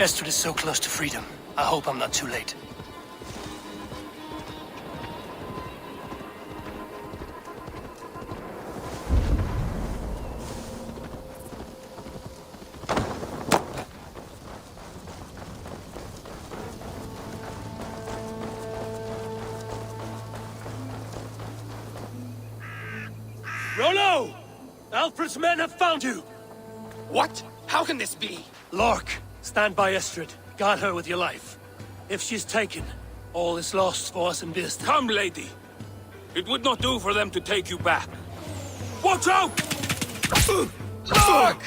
Speaker 1: Estrid is so close to freedom. I hope I'm not too late. Rollo! Alfred's men have found you!
Speaker 12: What? How can this be?
Speaker 1: Lork, stand by Estrid. Guard her with your life. If she's taken, all is lost for us in Birst.
Speaker 15: Come, lady. It would not do for them to take you back. Watch out!
Speaker 12: Look!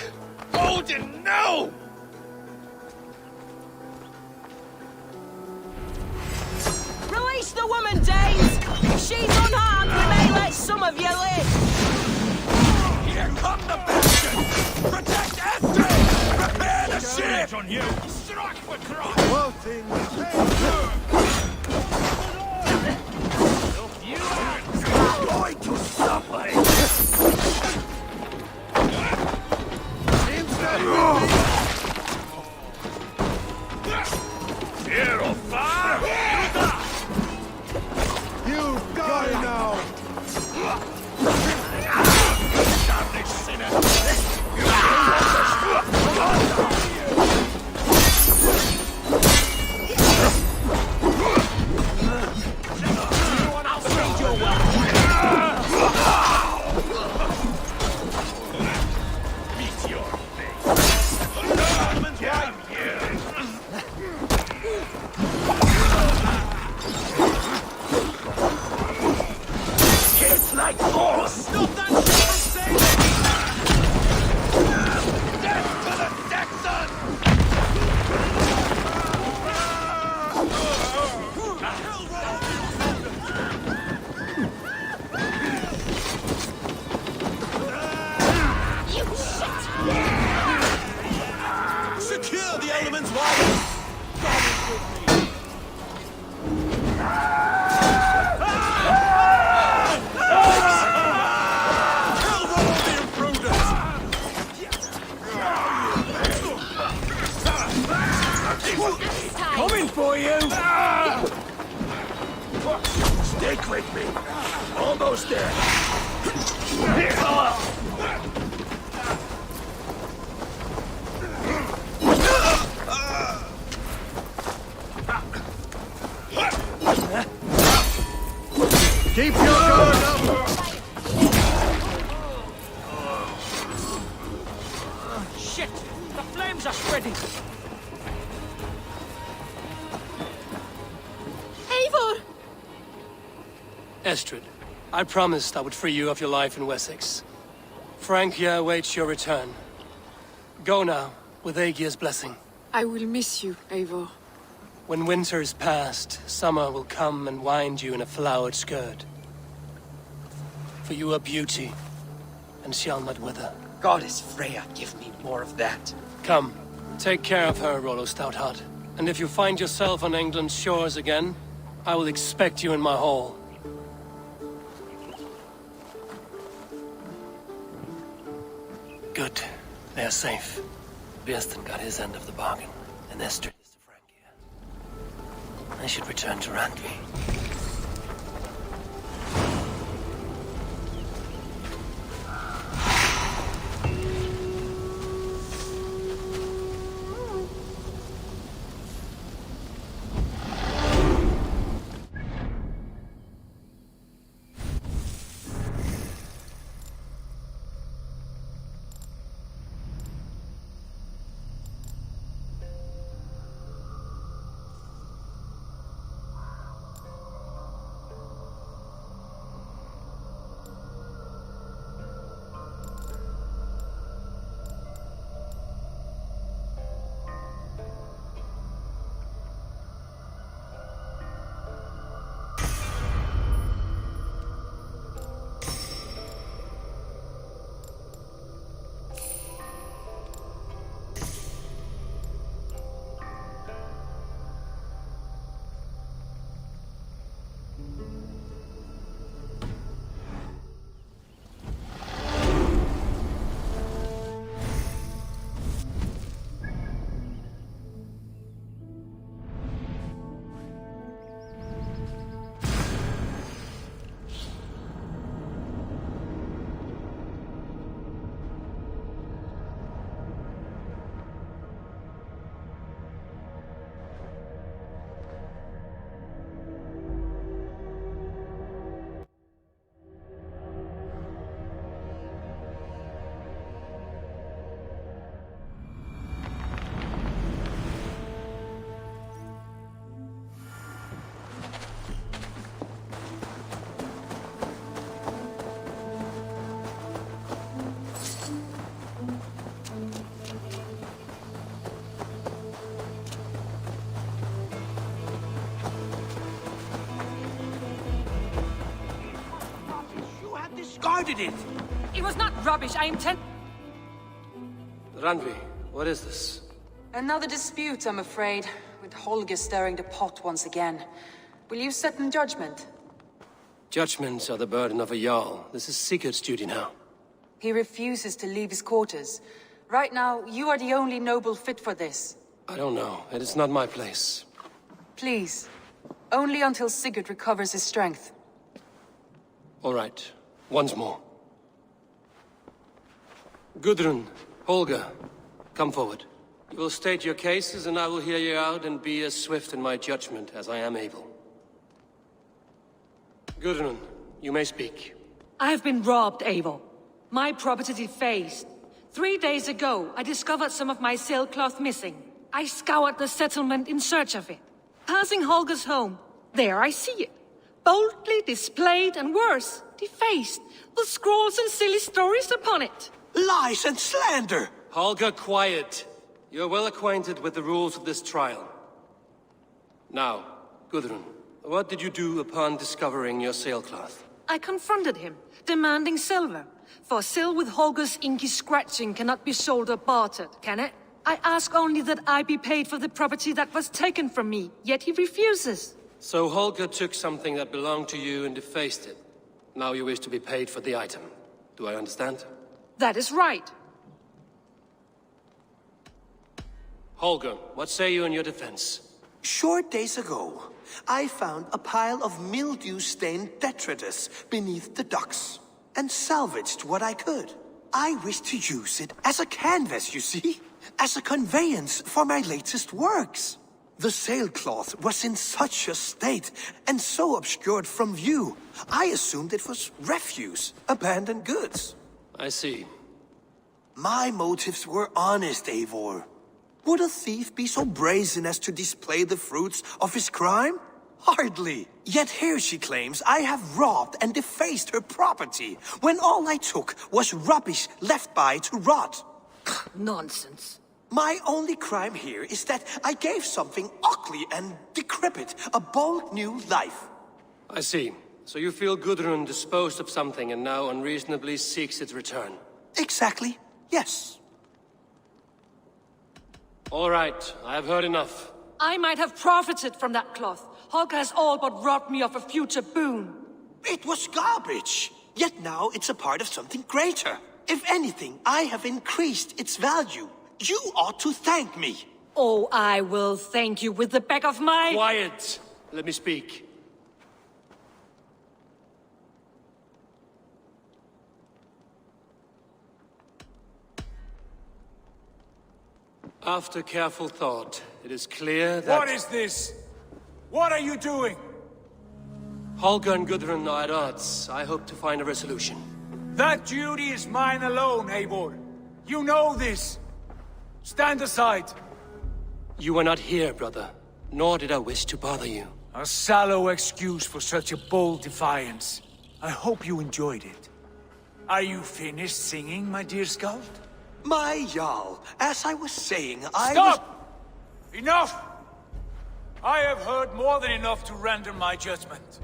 Speaker 12: Odin, no!
Speaker 6: Release the woman, Danes! If she's unharmed, we may let some of you live!
Speaker 15: Here come the bastards! Protect Estrid! Prepare the ship! On you! Strike the cross!
Speaker 13: Both in
Speaker 15: You are going to suffer! Fear of fire!
Speaker 13: You die now!
Speaker 15: Damned sinner!
Speaker 3: clip me. Almost there.
Speaker 17: Keep your guard up!
Speaker 1: Shit! The flames are spreading!
Speaker 10: Eivor!
Speaker 1: Estrid, I promised I would free you of your life in Wessex. Frank here awaits your return. Go now, with Aegir's blessing.
Speaker 10: I will miss you, Eivor.
Speaker 1: When winter is past, summer will come and wind you in a flowered skirt. For you are beauty, and shall not wither.
Speaker 2: Goddess Freya, give me more of that.
Speaker 1: Come, take care of her, Rollo Stoutheart. And if you find yourself on England's shores again, I will expect you in my hall. Good. They are safe. Björsten got his end of the bargain, and Estrid is to Frank here. I should return to Randvi.
Speaker 15: Discarded it!
Speaker 10: It was not rubbish, I intend...
Speaker 1: Randvi, what is this?
Speaker 19: Another dispute, I'm afraid, with Holger stirring the pot once again. Will you sit in judgment?
Speaker 1: Judgments are the burden of a Jarl. This is Sigurd's duty now.
Speaker 19: He refuses to leave his quarters. Right now, you are the only noble fit for this.
Speaker 1: I don't know. It is not my place.
Speaker 19: Please. Only until Sigurd recovers his strength.
Speaker 1: All right. Once more. Gudrun, Holger, come forward. You will state your cases, and I will hear you out and be as swift in my judgment as I am able. Gudrun, you may speak.
Speaker 20: I have been robbed, Eivor. My property defaced. 3 days ago, I discovered some of my sailcloth missing. I scoured the settlement in search of it. Passing Holger's home, there I see it. Boldly displayed and worse, defaced, with scrawls and silly stories upon it.
Speaker 15: Lies and slander!
Speaker 1: Holger, quiet. You're well acquainted with the rules of this trial. Now, Gudrun, what did you do upon discovering your sailcloth?
Speaker 20: I confronted him, demanding silver. For sil with Holger's inky scratching cannot be sold or bartered, can it? I ask only that I be paid for the property that was taken from me, yet he refuses.
Speaker 1: So Holger took something that belonged to you and defaced it. Now you wish to be paid for the item. Do I understand?
Speaker 20: That is right.
Speaker 1: Holger, what say you in your defense?
Speaker 15: Short days ago,
Speaker 21: I found a pile of mildew-stained detritus beneath the docks, and salvaged what I could. I wish to use it as a canvas, you see? As a conveyance for my latest works. The sailcloth was in such a state, and so obscured from view, I assumed it was refuse, abandoned goods.
Speaker 1: I see.
Speaker 21: My motives were honest, Eivor. Would a thief be so brazen as to display the fruits of his crime? Hardly. Yet here she claims I have robbed and defaced her property, when all I took was rubbish left by to rot.
Speaker 20: Nonsense.
Speaker 21: My only crime here is that I gave something ugly and decrepit a bold new life.
Speaker 1: I see. So you feel Gudrun disposed of something and now unreasonably seeks its return?
Speaker 21: Exactly. Yes.
Speaker 1: All right, I have heard enough.
Speaker 20: I might have profited from that cloth. Holger has all but robbed me of a future boon.
Speaker 21: It was garbage. Yet now it's a part of something greater. If anything, I have increased its value. You ought to thank me.
Speaker 20: Oh, I will thank you with the back of my...
Speaker 1: Quiet! Let me speak. After careful thought, it is clear that...
Speaker 13: What is this? What are you doing?
Speaker 1: Holger and Gudrun are at odds. I hope to find a resolution.
Speaker 13: That duty is mine alone, Eivor. You know this. Stand aside.
Speaker 1: You were not here, brother. Nor did I wish to bother you.
Speaker 13: A sallow excuse for such a bold defiance. I hope you enjoyed it. Are you finished singing, my dear Skald?
Speaker 21: My Jarl, as I was saying,
Speaker 13: Stop! Enough! I have heard more than enough to render my judgment.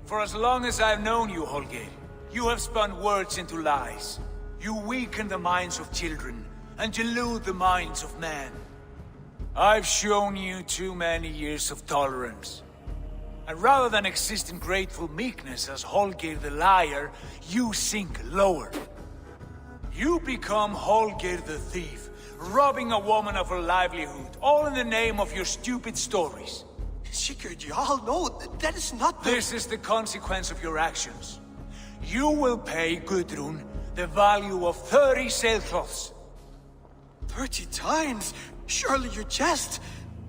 Speaker 13: For as long as I've known you, Holger, you have spun words into lies. You weaken the minds of children, and delude the minds of men. I've shown you too many years of tolerance. And rather than exist in grateful meekness as Holger the liar, you sink lower. You become Holger the thief, robbing a woman of her livelihood, all in the name of your stupid stories.
Speaker 21: Sigurd, Jarl, no, that is not the...
Speaker 13: This is the consequence of your actions. You will pay Gudrun the value of 30 sailcloths.
Speaker 21: 30 times? Surely you jest.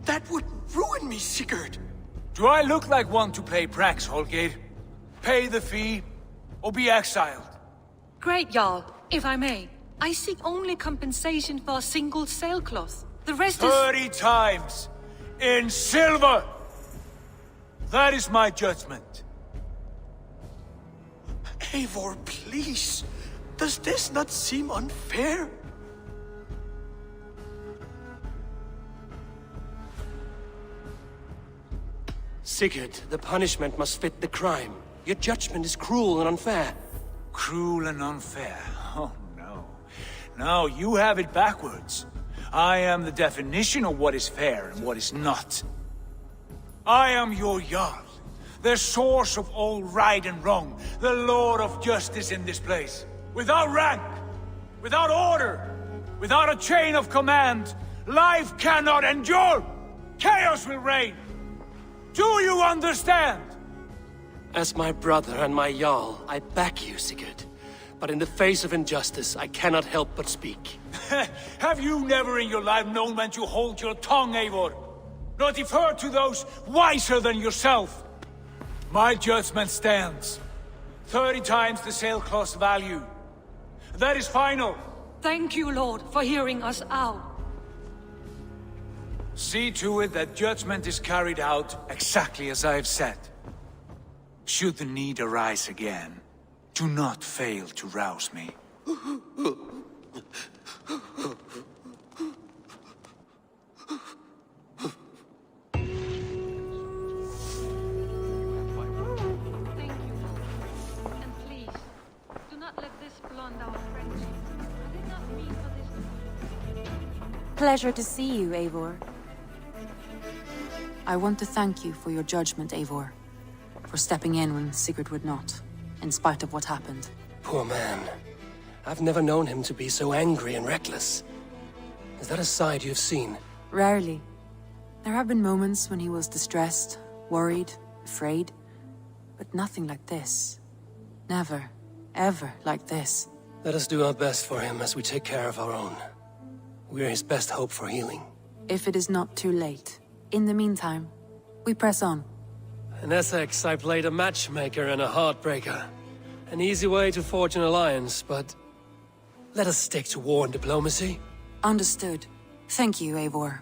Speaker 21: That would ruin me, Sigurd.
Speaker 13: Do I look like one to play pranks, Holger? Pay the fee, or be exiled.
Speaker 20: Great, Jarl. If I may, I seek only compensation for a single sailcloth. The rest is...
Speaker 13: 30 times! In silver! That is my judgment.
Speaker 21: Eivor, please. Does this not seem unfair?
Speaker 1: Sigurd, the punishment must fit the crime. Your judgment is cruel and unfair.
Speaker 13: Cruel and unfair? Oh, no. No, you have it backwards. I am the definition of what is fair and what is not. I am your Jarl, the source of all right and wrong, the Lord of justice in this place. Without rank, without order, without a chain of command, life cannot endure! Chaos will reign! Do you understand?
Speaker 1: As my brother and my Jarl, I back you, Sigurd. But in the face of injustice, I cannot help but speak.
Speaker 13: Have you never in your life known when to hold your tongue, Eivor? Not defer to those wiser than yourself? My judgment stands. 30 times the sailcloth's value. That is final.
Speaker 20: Thank you, Lord, for hearing us out.
Speaker 13: See to it that judgment is carried out exactly as I have said. Should the need arise again, do not fail to rouse me.
Speaker 22: Pleasure to see you, Eivor. I want to thank you for your judgment, Eivor. For stepping in when Sigurd would not, in spite of what happened.
Speaker 1: Poor man. I've never known him to be so angry and reckless. Is that a side you've seen?
Speaker 22: Rarely. There have been moments when he was distressed, worried, afraid, but nothing like this. Never, ever like this.
Speaker 1: Let us do our best for him as we take care of our own. We're his best hope for healing.
Speaker 22: If it is not too late. In the meantime, we press on.
Speaker 1: In Essex, I played a matchmaker and a heartbreaker. An easy way to forge an alliance, but let us stick to war and diplomacy.
Speaker 22: Understood. Thank you, Eivor.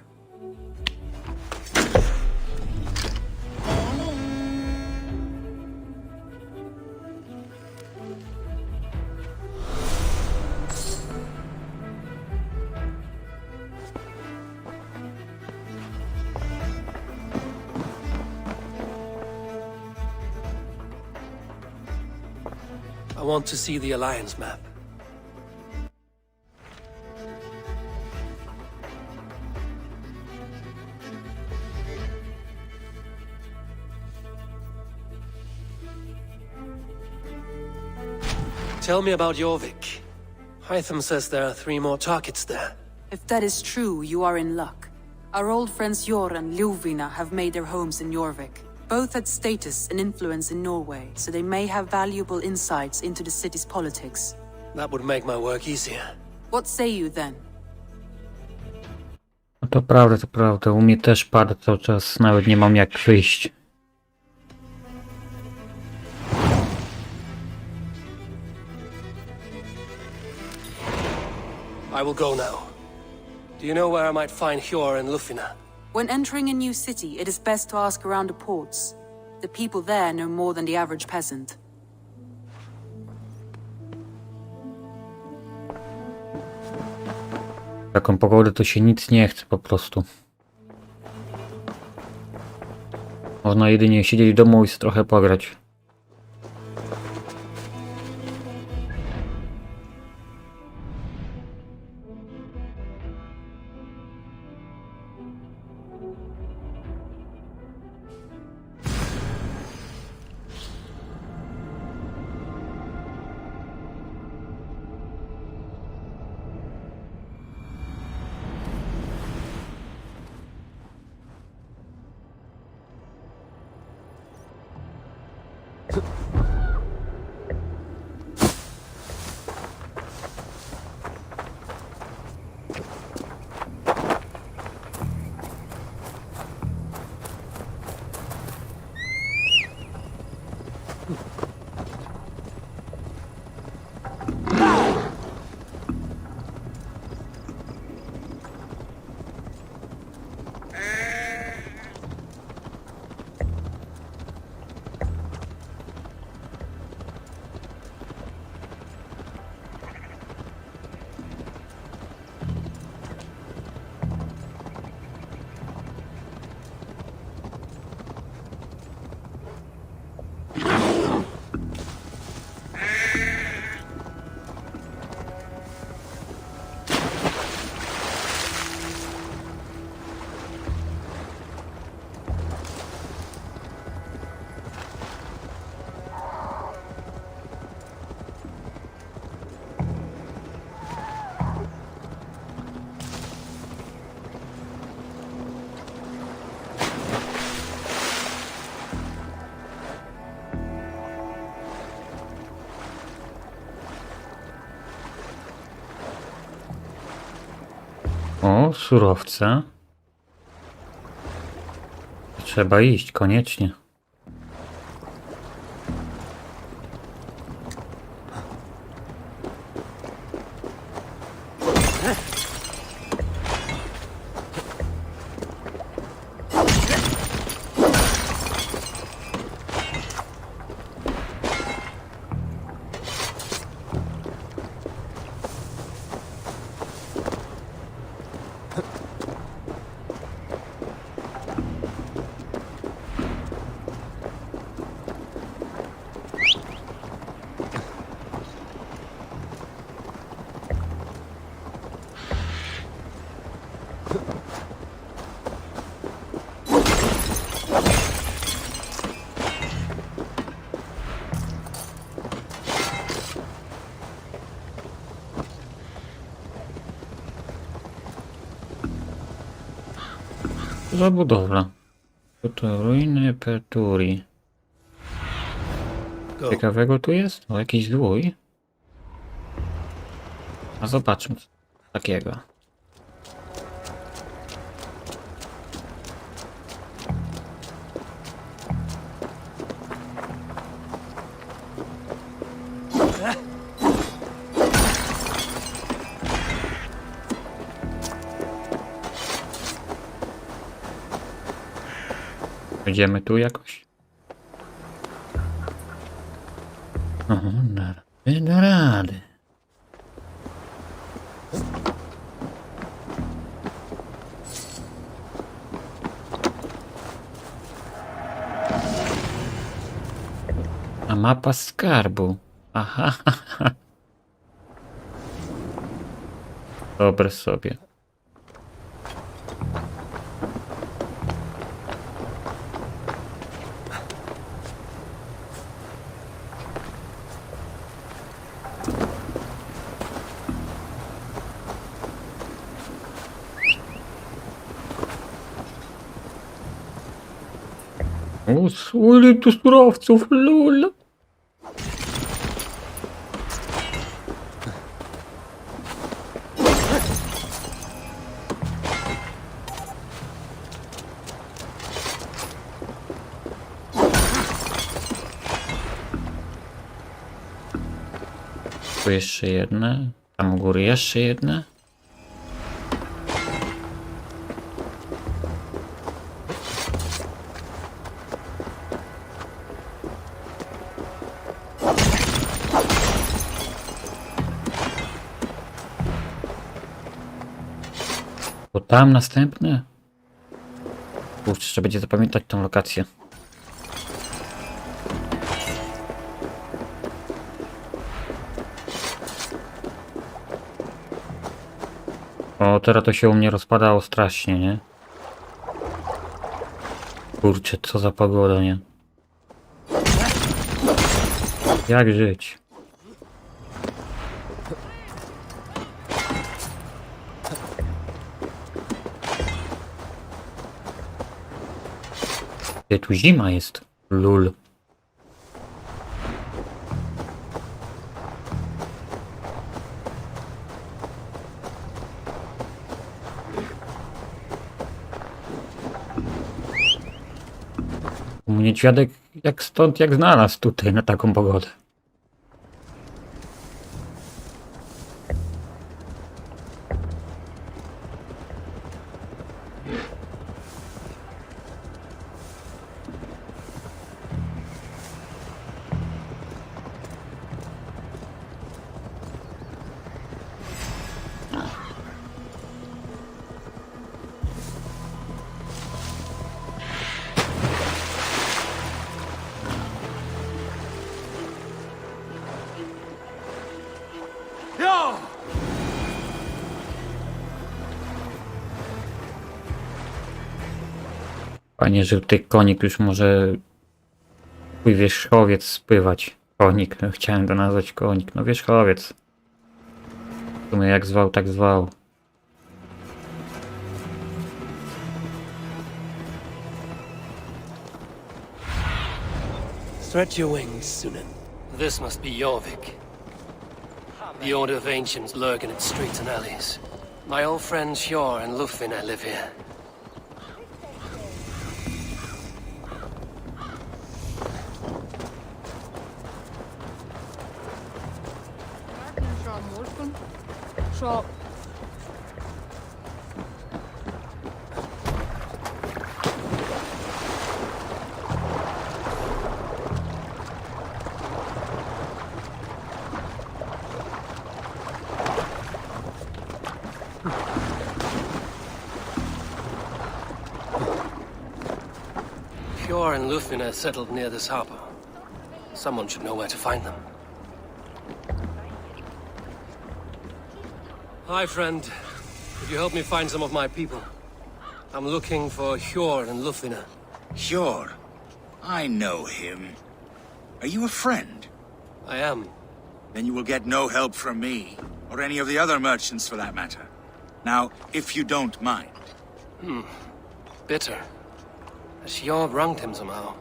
Speaker 1: I want to see the alliance map. Tell me about Jorvik. Hytham says there are 3 more targets there.
Speaker 22: If that is true, you are in luck. Our old friends Jor and Ljuvina have made their homes in Jorvik. Both had status and influence in Norway, so they may have valuable insights into the city's politics.
Speaker 1: That would make my work easier.
Speaker 22: What say you then?
Speaker 5: No to prawda, to prawda. U mnie też pada cały czas, nawet nie mam jak wyjść.
Speaker 1: I will go now. Do you know where I might find Hjor and Lufina?
Speaker 22: When entering a new city, it is best to ask around the ports. The people there know more than the average peasant.
Speaker 5: Taką pogodę to się nic nie chce po prostu. Można jedynie siedzieć w domu i trochę pograć. O, surowce. Trzeba iść, koniecznie. Zabudowla. To ruiny Perturii. Ciekawego tu jest? O, jakiś zwój. A zobaczmy co takiego. Idziemy tu jakoś? O, da rady. A mapa skarbu. Aha. Dobre sobie. O, ile tu surowców, lul. Tu jeszcze jedne. Tam u góry jeszcze jedne. To tam następne? Kurczę, trzeba będzie zapamiętać tą lokację. O, teraz to się u mnie rozpadało strasznie, nie? Kurczę, co za pogoda, nie? Jak żyć? Gdzie tu zima jest? Lul. Niedźwiadek jak stąd, jak znalazł tutaj na taką pogodę. Panie, że tutaj konik już może twój wierzchowiec spływać. Konik, no, chciałem go nazwać konik. No wierzchowiec. W sumie jak zwał, tak zwał.
Speaker 1: Stretch your wings, Sunan. This must be Jorvik. The Order of Ancients lurk in its streets and alleys. My old friends Hjor and Lufvina live here. Hjor and Lufvina settled near this harbor. Someone should know where to find them. Hi, friend. Could you help me find some of my people? I'm looking for Hjor and Lufvina.
Speaker 4: Hjor? I know him. Are you a friend?
Speaker 1: I am.
Speaker 4: Then you will get no help from me, or any of the other merchants for that matter. Now, if you don't mind.
Speaker 1: Bitter. She all wronged him somehow.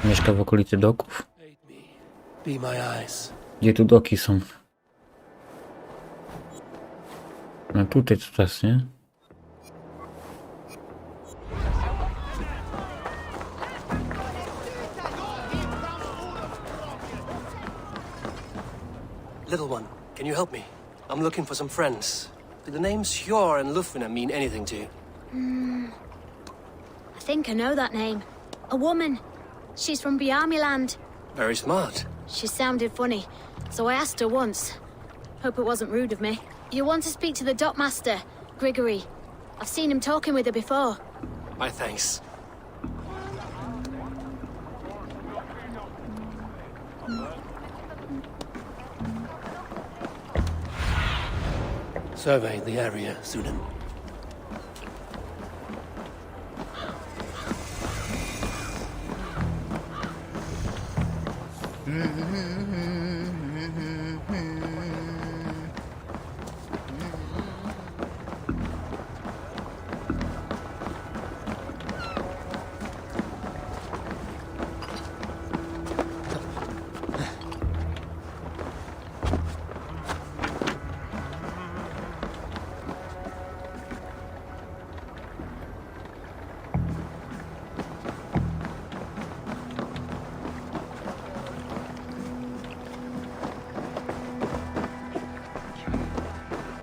Speaker 5: Mieszka w okolicy doków.
Speaker 1: Be my eyes.
Speaker 5: Gdzie tu doki są? No tutaj to czas, nie?
Speaker 1: Little one, can you help me? I'm looking for some friends. Do the names Hjor and Lufvina mean anything to you?
Speaker 11: I think I know that name. A woman. She's from Biamiland.
Speaker 1: Very smart.
Speaker 11: She sounded funny, so I asked her once. Hope it wasn't rude of me. You want to speak to the dockmaster, Grigory. I've seen him talking with her before.
Speaker 1: My thanks. Survey the area, Sunan.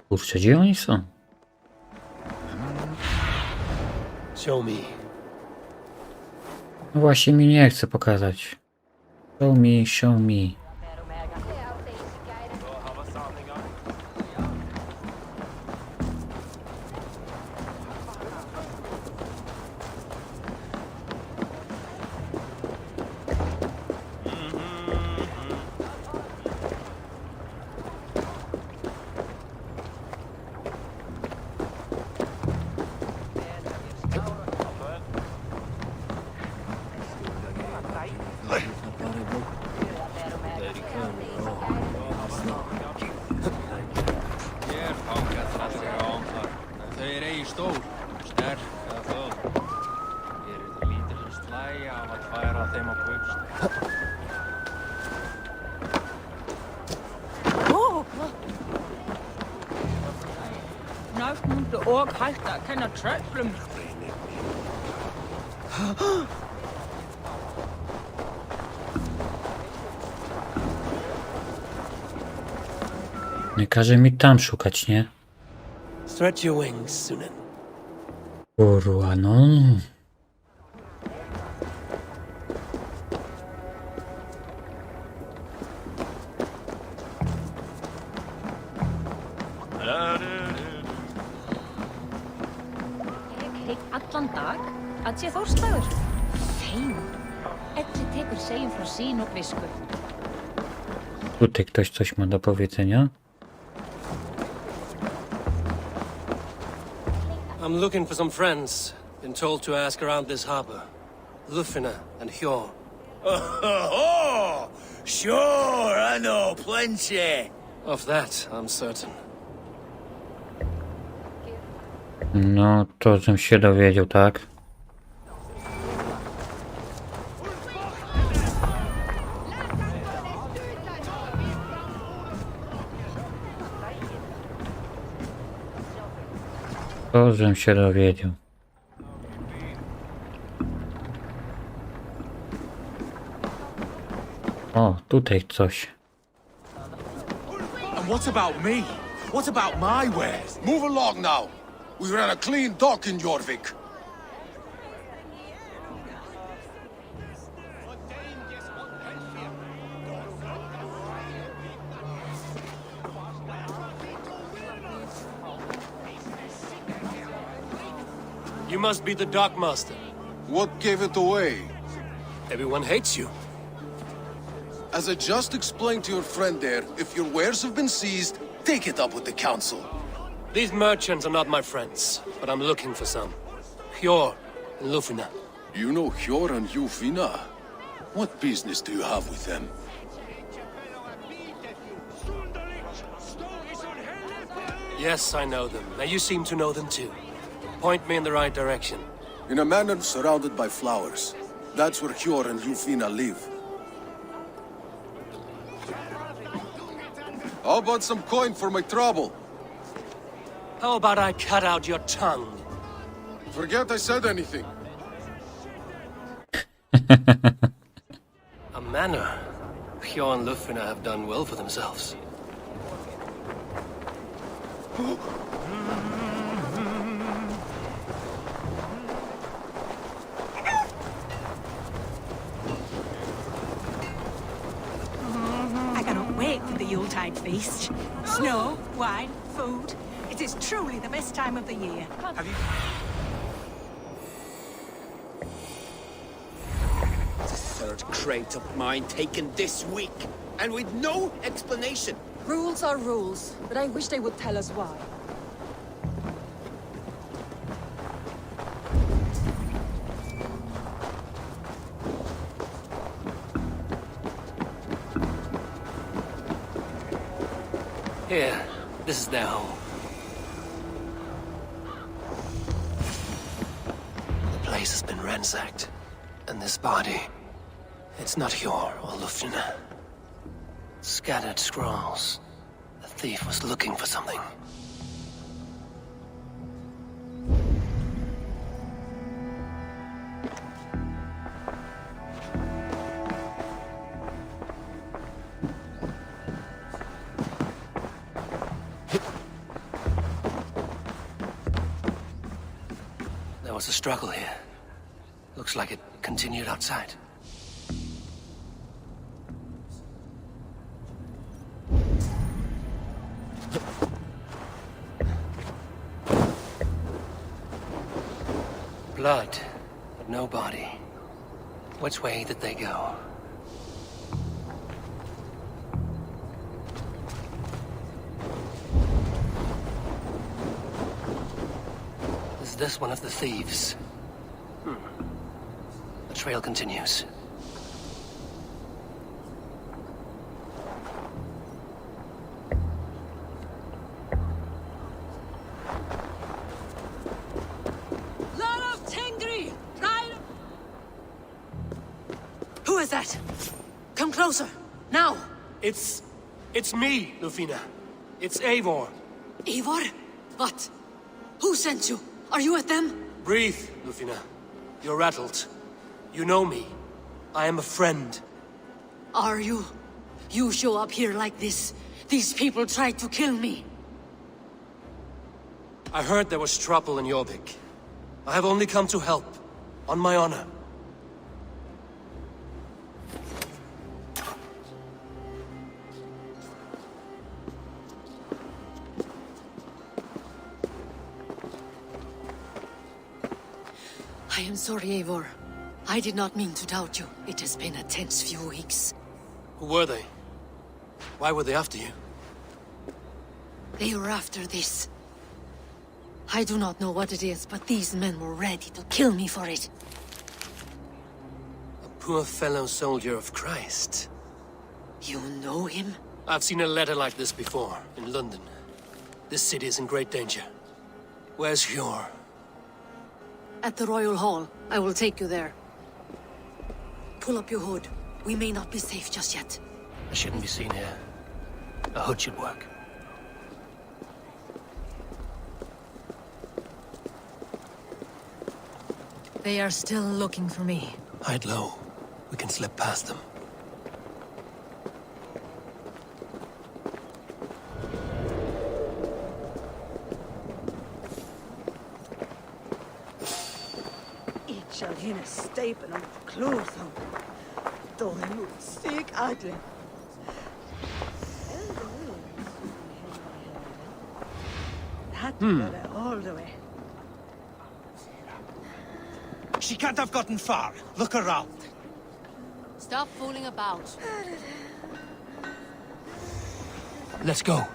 Speaker 5: Kurczę, gdzie oni są?
Speaker 1: Show me.
Speaker 5: No właśnie mi nie chce pokazać. Show me, show me. Nie każe mi tam szukać, nie?
Speaker 1: Stretch your wings, Sunan.
Speaker 5: Kurwa, no.
Speaker 14: Allan dag að sé Þórstagur. Fein. Elli tekur segjum frá sín og visku.
Speaker 5: Tutaj ktoś coś ma do powiedzenia.
Speaker 1: I'm looking for some friends. Been told to ask around this harbor. Lufvina and Hjor.
Speaker 21: Oh, sure, I know plenty.
Speaker 1: Of that, I'm certain.
Speaker 5: No, to żem się dowiedział, tak? To żem się dowiedział. O, tutaj coś.
Speaker 21: And what about me? What about my wares? Move along now. We ran a clean dock in Jorvik.
Speaker 1: You must be the dockmaster.
Speaker 21: What gave it away?
Speaker 1: Everyone hates you.
Speaker 21: As I just explained to your friend there, if your wares have been seized, take it up with the council.
Speaker 1: These merchants are not my friends, but I'm looking for some. Hjor and Lufina.
Speaker 9: You know Hjor and Lufina? What business do you have with them?
Speaker 1: Yes, I know them. Now you seem to know them too. Point me in the right direction.
Speaker 9: In a manor surrounded by flowers. That's where Hjor and Lufina live. How about some coin for my trouble?
Speaker 1: How about I cut out your tongue?
Speaker 9: Forget I said anything.
Speaker 1: A manor. Hjor and Lufina have done well for themselves.
Speaker 6: I cannot wait for the Yuletide feast. Snow, wine, food. It is truly the best time of the year.
Speaker 13: Have you...
Speaker 12: The third crate of mine taken this week, and with no explanation.
Speaker 16: Rules are rules, but I wish they would tell us why.
Speaker 1: Here, this is their home. The place has been ransacked. And this body, it's not Hjor or Lufina. Scattered scrolls. The thief was looking for something. There was a struggle here. Looks like it continued outside. Blood, but no body. Which way did they go? Is this one of the thieves? The trail continues.
Speaker 20: Who is that? Come closer, now!
Speaker 1: It's me, Lufina. It's Eivor.
Speaker 20: Eivor? What? Who sent you? Are you with them?
Speaker 1: Breathe, Lufina. You're rattled. You know me. I am a friend.
Speaker 20: Are you? You show up here like this. These people tried to kill me.
Speaker 1: I heard there was trouble in Jorvik. I have only come to help. On my honor.
Speaker 20: I am sorry, Eivor. I did not mean to doubt you. It has been a tense few weeks.
Speaker 1: Who were they? Why were they after you?
Speaker 20: They were after this. I do not know what it is, but these men were ready to kill me for it.
Speaker 1: A poor fellow soldier of Christ.
Speaker 20: You know him?
Speaker 1: I've seen a letter like this before, in London. This city is in great danger. Where's Hjor?
Speaker 20: At the Royal Hall. I will take you there. Pull up your hood. We may not be safe just yet.
Speaker 1: I shouldn't be seen here. A hood should work.
Speaker 20: They are still looking for me.
Speaker 1: Hide low. We can slip past them.
Speaker 6: Shall hinne stapen om klothom. Då är mot sig adlen. All the way.
Speaker 13: She can't have gotten far. Look around.
Speaker 10: Stop fooling about.
Speaker 1: Let's go.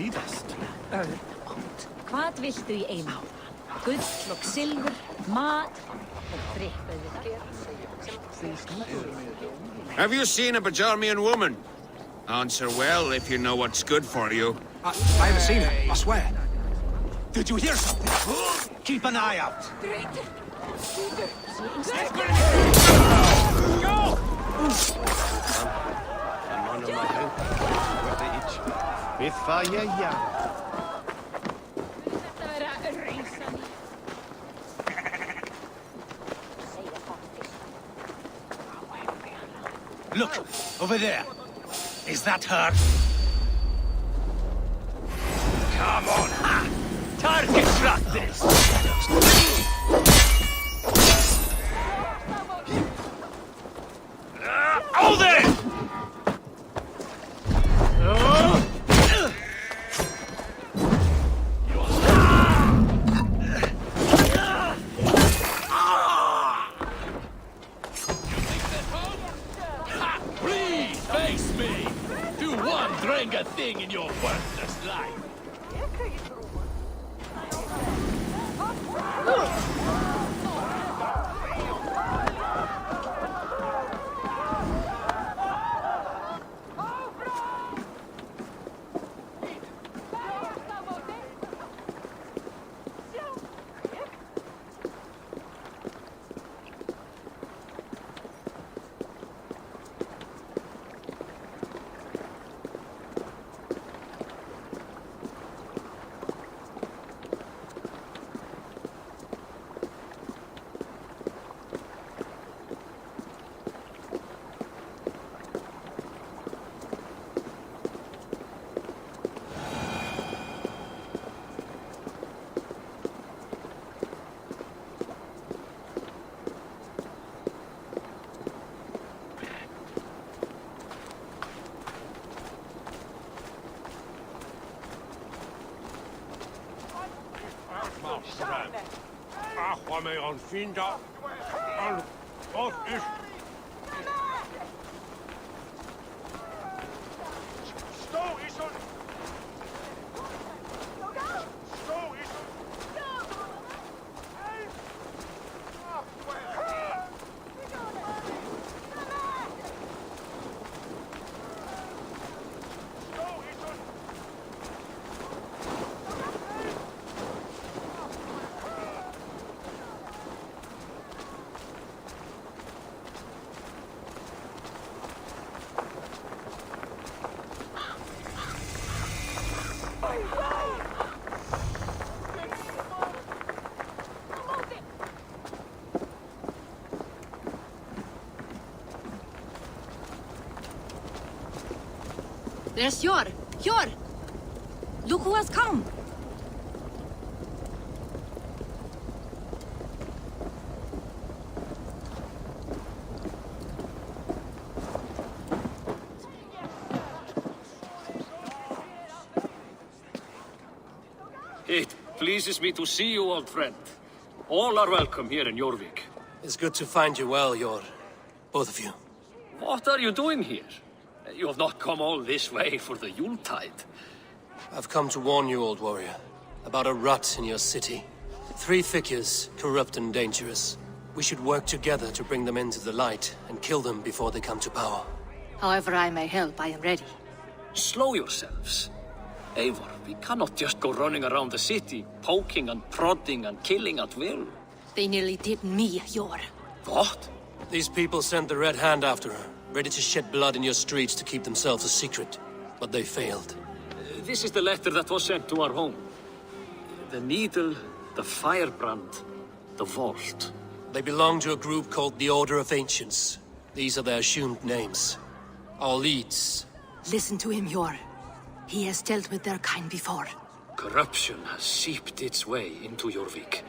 Speaker 18: síðast.
Speaker 14: Hvað viltu í einu? Gull og silfur, mat og drikk auðvitað.
Speaker 4: Have you seen a Bajarmian woman? Answer well if you know what's good for you.
Speaker 21: I haven't seen her, I swear. Did you hear something? Keep an eye out.
Speaker 18: Go! Biffa ég.
Speaker 21: Look, over there. Is that her? Come on, ha! Target practice! Oh there!
Speaker 3: Please face me! Do one dringa thing in your worthless life!
Speaker 18: Achwa me on finda. Al os is. Sto is on. Sto is on.
Speaker 20: There's Yor! Yor! Look who has come!
Speaker 15: It pleases me to see you, old friend. All are welcome here in Jorvik.
Speaker 1: It's good to find you well, Yor. Both of you.
Speaker 15: What are you doing here? You have not come all this way for the Yuletide.
Speaker 1: I've come to warn you, old warrior, about a rot in your city. 3 figures, corrupt and dangerous. We should work together to bring them into the light and kill them before they come to power.
Speaker 14: However I may help, I am ready.
Speaker 15: Slow yourselves. Eivor, we cannot just go running around the city, poking and prodding and killing at will.
Speaker 14: They nearly did me, Yor.
Speaker 15: What?
Speaker 1: These people sent the Red Hand after her, ready to shed blood in your streets to keep themselves a secret. But they failed.
Speaker 15: This is the letter that was sent to our home. The needle, the firebrand, the vault.
Speaker 1: They belong to a group called the Order of Ancients. These are their assumed names. Our leads.
Speaker 14: Listen to him, Yor. He has dealt with their kind before.
Speaker 15: Corruption has seeped its way into Jorvik.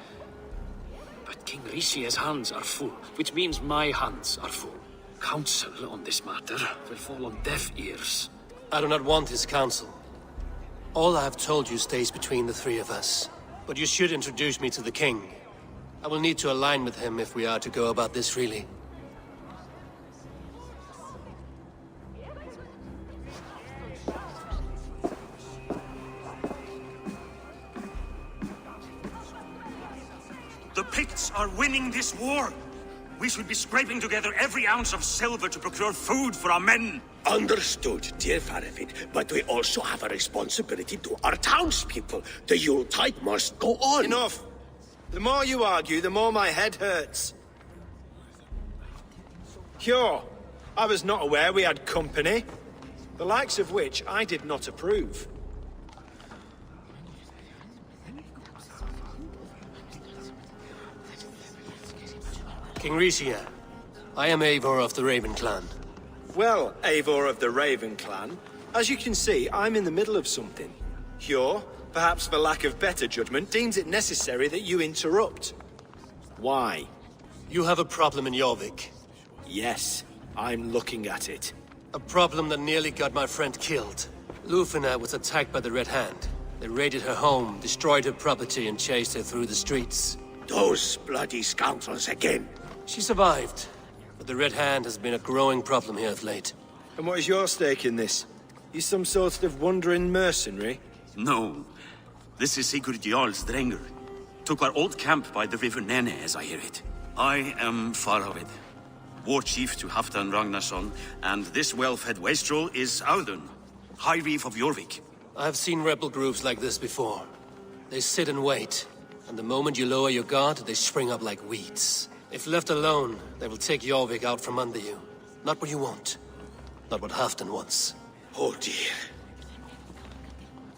Speaker 15: But King Rishi's hands are full, which means my hands are full. Counsel on this matter will fall on deaf ears.
Speaker 1: I do not want his counsel. All I have told you stays between the 3 of us. But you should introduce me to the king. I will need to align with him if we are to go about this freely.
Speaker 4: The Picts are winning this war. We should be scraping together every ounce of silver to procure food for our men.
Speaker 18: Understood, dear Faravid, but we also have a responsibility to our townspeople. The Yuletide must go on.
Speaker 7: Enough! The more you argue, the more my head hurts. Sure, I was not aware we had company, the likes of which I did not approve.
Speaker 1: King Rishia, I am Eivor of the Raven clan.
Speaker 7: Well, Eivor of the Raven clan, as you can see, I'm in the middle of something. Hjor, perhaps for lack of better judgment, deems it necessary that you interrupt. Why?
Speaker 1: You have a problem in Jorvik.
Speaker 7: Yes, I'm looking at it.
Speaker 1: A problem that nearly got my friend killed. Lufina was attacked by the Red Hand. They raided her home, destroyed her property, and chased her through the streets.
Speaker 18: Those bloody scoundrels again.
Speaker 1: She survived, but the Red Hand has been a growing problem here of late.
Speaker 7: And what is your stake in this? You some sort of wandering mercenary?
Speaker 4: No. This is Sigurd Jarl's Drenger. Took our old camp by the river Nene, as I hear it. I am Faravid, war chief to Halfdan Ragnarsson, and this well-fed wastrel is Audun, High Reeve of Jorvik.
Speaker 1: I have seen rebel groups like this before. They sit and wait, and the moment you lower your guard, they spring up like weeds. If left alone, they will take Jorvik out from under you. Not what you want. Not what Halfdan wants.
Speaker 18: Oh dear.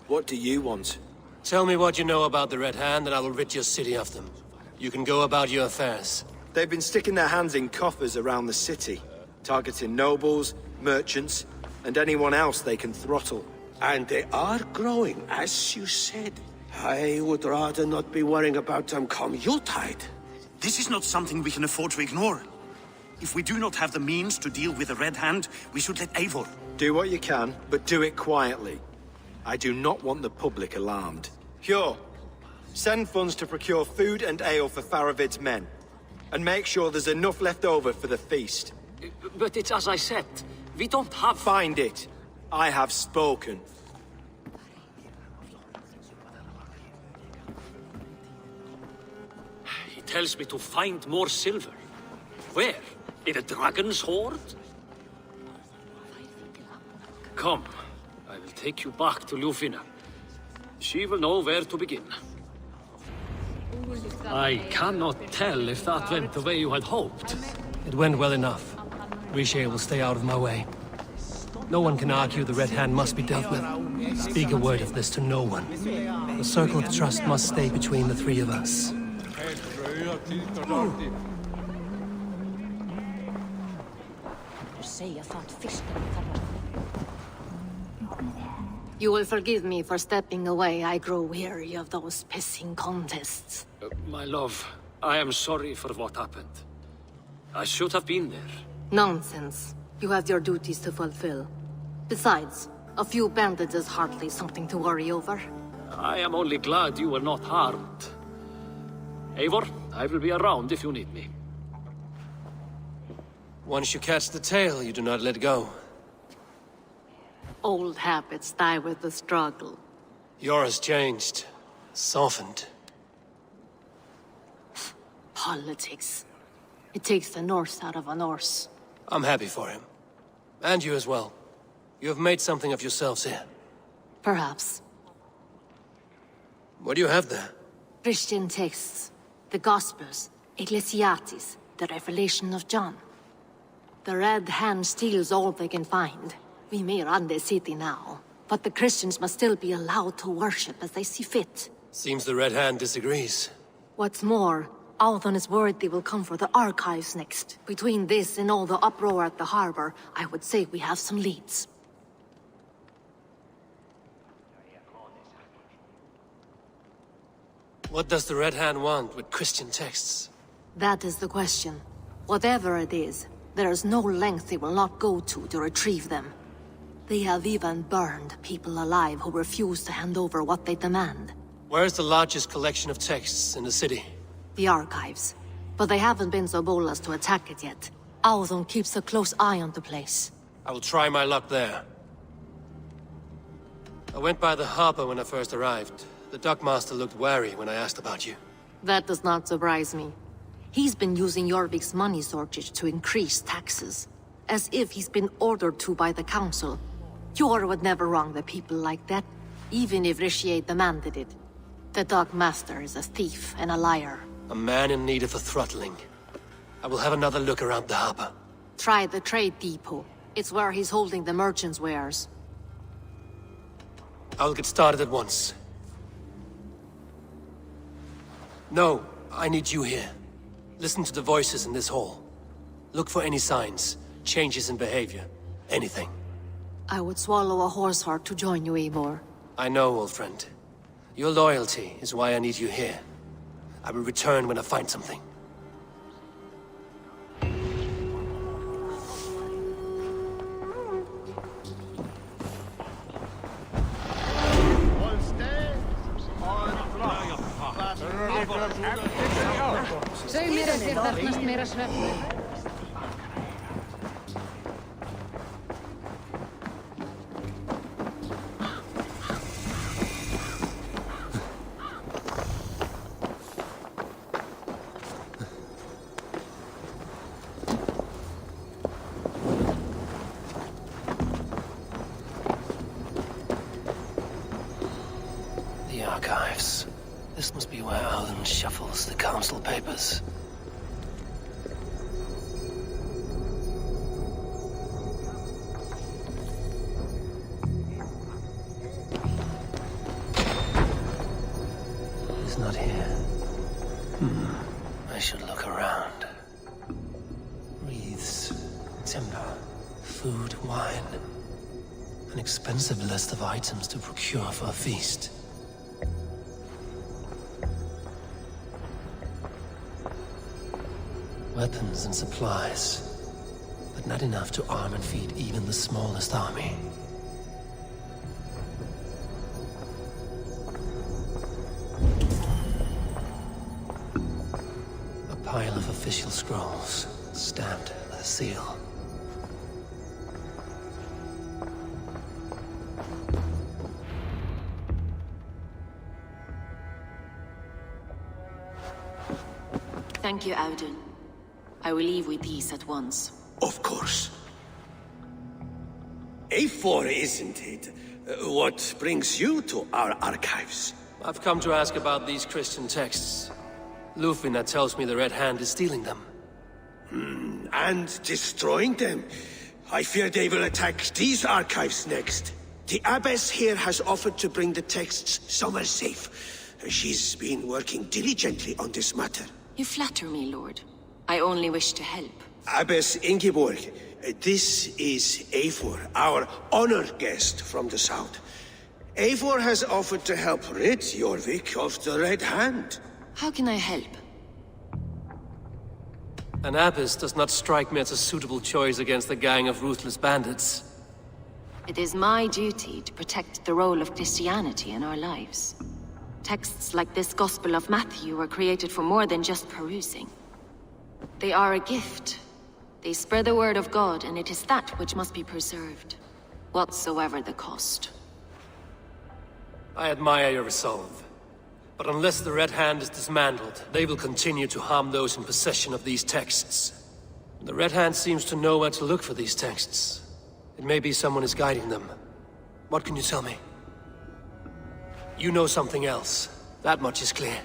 Speaker 7: What do you want?
Speaker 1: Tell me what you know about the Red Hand, and I will rid your city of them. You can go about your affairs.
Speaker 7: They've been sticking their hands in coffers around the city, targeting nobles, merchants, and anyone else they can throttle.
Speaker 18: And they are growing, as you said. I would rather not be worrying about them come Yuletide.
Speaker 4: This is not something we can afford to ignore. If we do not have the means to deal with the Red Hand, we should let Eivor.
Speaker 7: Do what you can, but do it quietly. I do not want the public alarmed. Hjor, send funds to procure food and ale for Faravid's men. And make sure there's enough left over for the feast.
Speaker 15: But it's as I said, we don't have...
Speaker 7: Find it. I have spoken.
Speaker 15: He tells me to find more silver. Where? In a dragon's hoard? Come, I will take you back to Lufina. She will know where to begin. I cannot tell if that went the way you had hoped.
Speaker 1: It went well enough. Riche will stay out of my way. No one can argue the Red Hand must be dealt with. Speak a word of this to no one. The circle of trust must stay between the three of us.
Speaker 8: You will forgive me for stepping away. I grow weary of those pissing contests.
Speaker 15: My love, I am sorry for what happened. I should have been there.
Speaker 8: Nonsense. You have your duties to fulfill. Besides, a few bandits is hardly something to worry over.
Speaker 15: I am only glad you were not harmed. Eivor, I will be around if you need me.
Speaker 1: Once you catch the tail, you do not let go.
Speaker 8: Old habits die with the struggle.
Speaker 1: Yours changed. Softened.
Speaker 8: Politics. It takes the Norse out of a Norse.
Speaker 1: I'm happy for him. And you as well. You have made something of yourselves here.
Speaker 8: Perhaps.
Speaker 1: What do you have there?
Speaker 8: Christian texts. The Gospels. Ecclesiastes. The Revelation of John. The Red Hand steals all they can find. We may run the city now, but the Christians must still be allowed to worship as they see fit.
Speaker 1: Seems the Red Hand disagrees.
Speaker 8: What's more, Althon is worried they will come for the archives next. Between this and all the uproar at the harbor, I would say we have some leads.
Speaker 1: What does the Red Hand want with Christian texts?
Speaker 8: That is the question. Whatever it is, there is no length they will not go to retrieve them. They have even burned people alive who refuse to hand over what they demand.
Speaker 1: Where is the largest collection of texts in the city?
Speaker 8: The archives. But they haven't been so bold as to attack it yet. Althon keeps a close eye on the place.
Speaker 1: I will try my luck there. I went by the harbor when I first arrived. The dockmaster looked wary when I asked about you.
Speaker 8: That does not surprise me. He's been using Jorvik's money shortage to increase taxes, as if he's been ordered to by the council. Jor would never wrong the people like that, even if Rishi demanded it. The Dark Master is a thief and a liar.
Speaker 1: A man in need of a throttling. I will have another look around the harbor.
Speaker 8: Try the trade depot. It's where he's holding the merchants' wares.
Speaker 1: I'll get started at once. No, I need you here. Listen to the voices in this hall. Look for any signs, changes in behavior, anything.
Speaker 8: I would swallow a horse heart to join you, Eivor.
Speaker 1: I know, old friend. Your loyalty is why I need you here. I will return when I find something.
Speaker 14: Sög mér að þér þarfnast meira svefn.
Speaker 1: The archives. This must be where Alan shuffles the council papers. He's not here. I should look around. Wreaths, timber, food, wine. An expensive list of items to procure for a feast. Weapons and supplies, but not enough to arm and feed even the smallest army. A pile of official scrolls, stamped with a seal.
Speaker 2: Thank you, Audun. I will leave with these at once.
Speaker 18: Of course. A4, isn't it? What brings you to our archives?
Speaker 1: I've come to ask about these Christian texts. Lufina tells me the Red Hand is stealing them.
Speaker 18: And destroying them. I fear they will attack these archives next. The Abbess here has offered to bring the texts somewhere safe. She's been working diligently on this matter.
Speaker 2: You flatter me, Lord. I only wish to help.
Speaker 18: Abbess Ingeborg, this is Eivor, our honored guest from the south. Eivor has offered to help rid Jorvik of the Red Hand.
Speaker 2: How can I help?
Speaker 1: An abbess does not strike me as a suitable choice against a gang of ruthless bandits.
Speaker 2: It is my duty to protect the role of Christianity in our lives. Texts like this Gospel of Matthew were created for more than just perusing. They are a gift. They spread the word of God, and it is that which must be preserved, whatsoever the cost.
Speaker 1: I admire your resolve. But unless the Red Hand is dismantled, they will continue to harm those in possession of these texts. The Red Hand seems to know where to look for these texts. It may be someone is guiding them. What can you tell me? You know something else. That much is clear.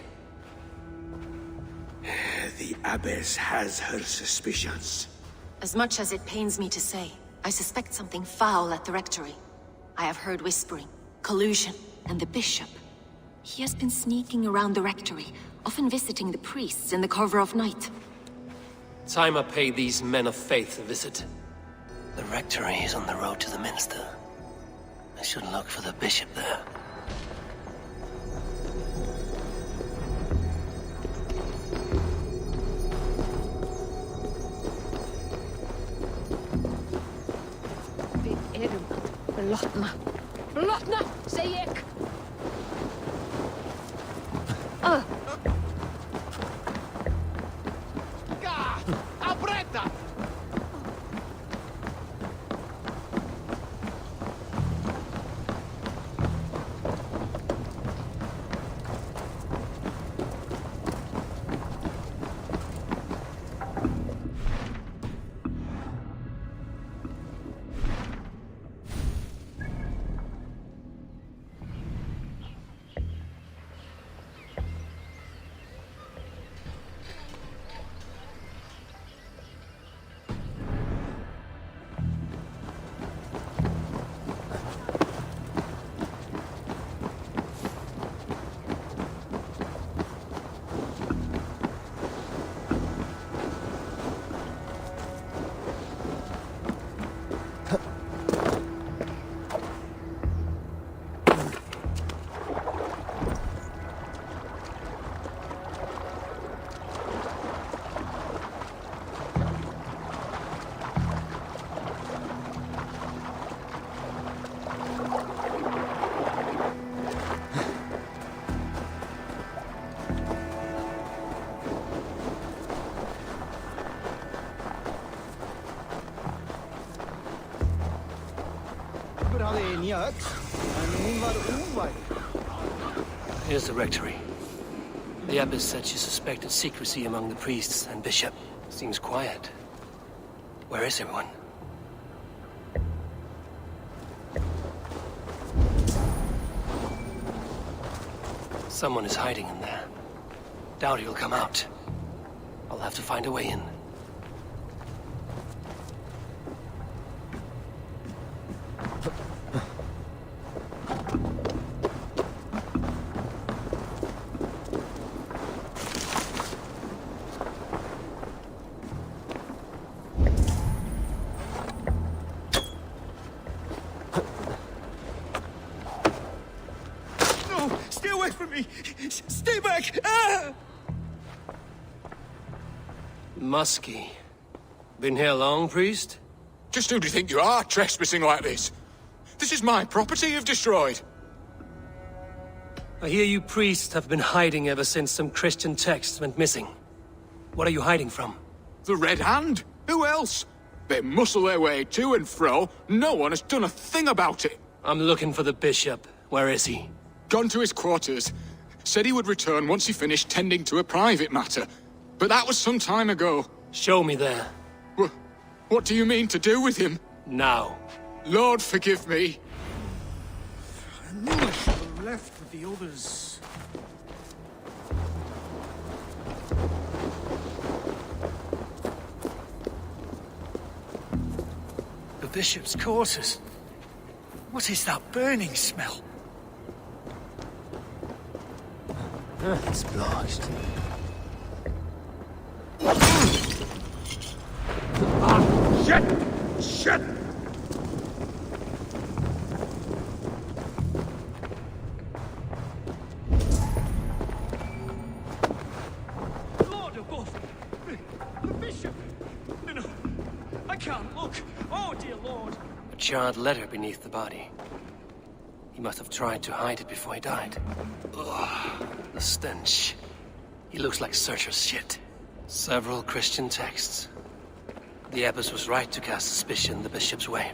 Speaker 18: The Abbess has her suspicions.
Speaker 2: As much as it pains me to say, I suspect something foul at the rectory. I have heard whispering, collusion, and the bishop. He has been sneaking around the rectory, often visiting the priests in the cover of night.
Speaker 1: Time I pay these men of faith a visit. The rectory is on the road to the minster. I should look for the bishop there.
Speaker 14: Við erum að blotna. Blotna, segi ég!
Speaker 1: Here's the rectory. The abbess said she suspected secrecy among the priests and bishop. Seems quiet. Where is everyone? Someone is hiding in there. Doubt he'll come out. I'll have to find a way in.
Speaker 18: No! Stay away from me! Stay back! Ah!
Speaker 1: Muskie. Been here long, priest?
Speaker 17: Just who do you think you are, trespassing like this? This is my property you've destroyed.
Speaker 1: I hear you priests have been hiding ever since some Christian texts went missing. What are you hiding from?
Speaker 17: The Red Hand? Who else? They muscle their way to and fro. No one has done a thing about it.
Speaker 1: I'm looking for the bishop. Where is he?
Speaker 17: Gone to his quarters. Said he would return once he finished tending to a private matter. But that was some time ago.
Speaker 1: Show me there.
Speaker 17: What do you mean to do with him?
Speaker 1: Now.
Speaker 17: Lord, forgive me.
Speaker 18: I knew I should have left with the others. The bishop's quarters. What is that burning smell?
Speaker 1: It's blocked.
Speaker 18: Shit! Shit! Lord above! The bishop! No, I can't look! Oh, dear Lord!
Speaker 1: A charred letter beneath the body. He must have tried to hide it before he died. Ugh, the stench. He looks like Searcher's shit. Several Christian texts. The abbess was right to cast suspicion the bishop's way.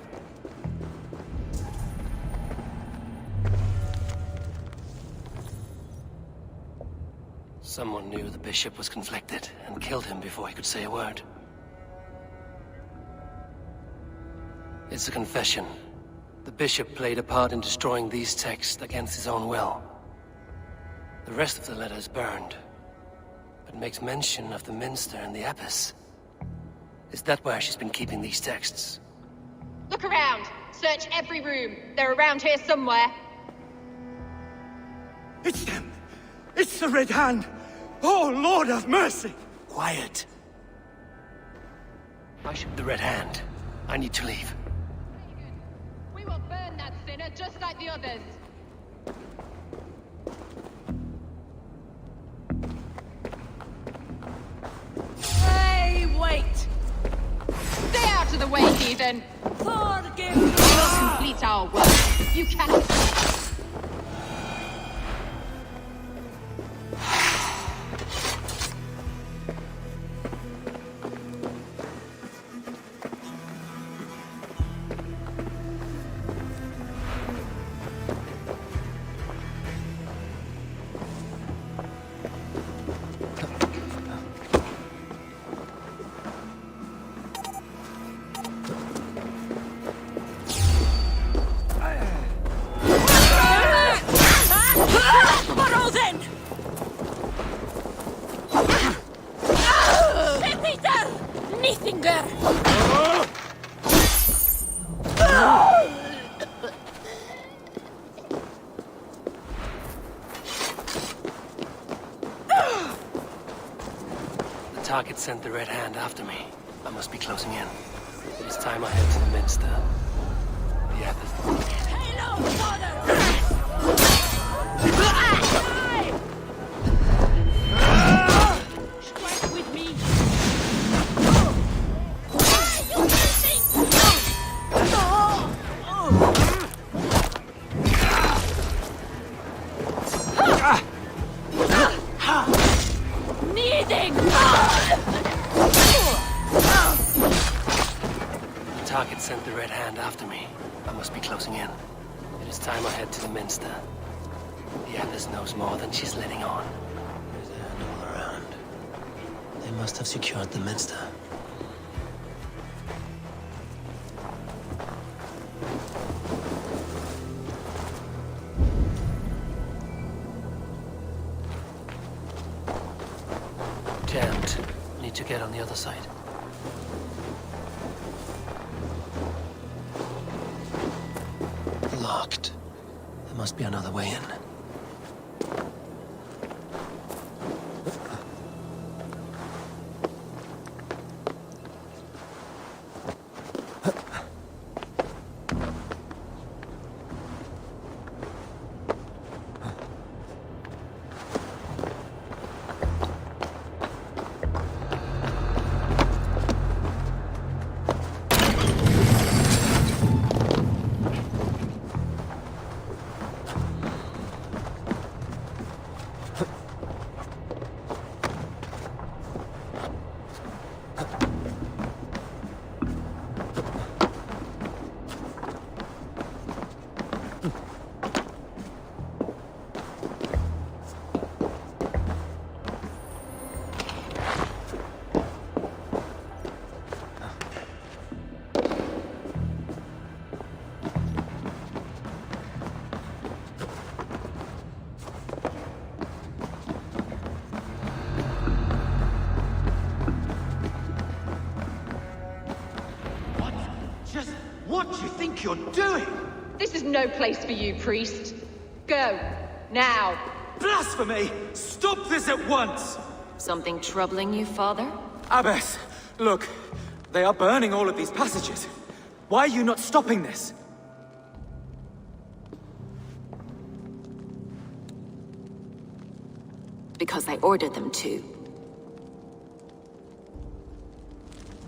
Speaker 1: Someone knew the bishop was conflicted and killed him before he could say a word. It's a confession. The bishop played a part in destroying these texts against his own will. The rest of the letter is burned, but makes mention of the minster and the abbess. Is that where she's been keeping these texts?
Speaker 19: Look around! Search every room. They're around here somewhere.
Speaker 18: It's them! It's the Red Hand! Oh, Lord have mercy!
Speaker 1: Quiet. I should the Red Hand. I need to leave.
Speaker 19: We will burn that sinner just like the others.
Speaker 10: Hey, wait!
Speaker 19: Stay out of the way, heathen!
Speaker 10: Forgive
Speaker 19: We will complete our work. You cannot...
Speaker 1: Target sent the Red Hand after me. I must be closing in. It's time I head to the minster. The abbess.
Speaker 10: Strike with me!
Speaker 19: Needing!
Speaker 1: The target sent the Red Hand after me. I must be closing in. It is time I head to the Minster. The Abbess knows more than she's letting on. There's a hand all around. They must have secured the Minster. Jammed. Need to get on the other side. Locked. There must be another way in.
Speaker 11: What do you think you're doing?
Speaker 19: This is no place for you, priest. Go. Now.
Speaker 11: Blasphemy! Stop this at once!
Speaker 2: Something troubling you, Father?
Speaker 11: Abbess, look. They are burning all of these passages. Why are you not stopping this?
Speaker 2: Because I ordered them to.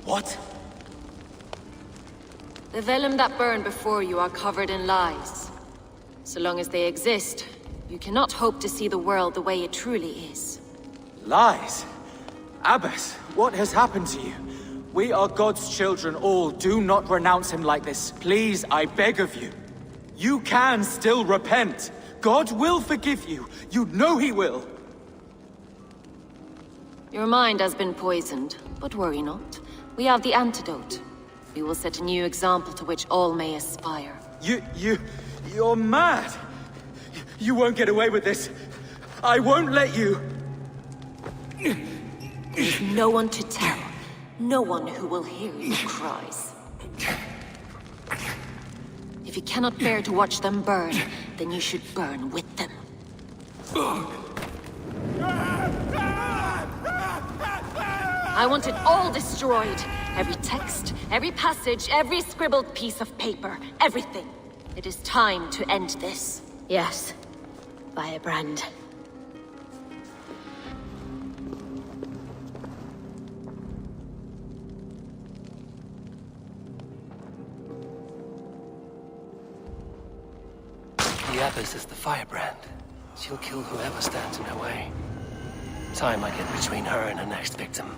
Speaker 11: What?
Speaker 2: The vellum that burned before you are covered in lies. So long as they exist, you cannot hope to see the world the way it truly is.
Speaker 11: Lies? Abbess, what has happened to you? We are God's children all. Do not renounce him like this. Please, I beg of you. You can still repent. God will forgive you. You know he will.
Speaker 2: Your mind has been poisoned, but worry not. We have the antidote. We will set a new example to which all may aspire.
Speaker 11: You're mad! You won't get away with this. I won't let you!
Speaker 2: There's no one to tell. No one who will hear your cries. If you cannot bear to watch them burn, then you should burn with them. I want it all destroyed. Every text, every passage, every scribbled piece of paper, everything. It is time to end this.
Speaker 8: Yes. Firebrand.
Speaker 1: The Abbess is the firebrand. She'll kill whoever stands in her way. Time I get between her and her next victim.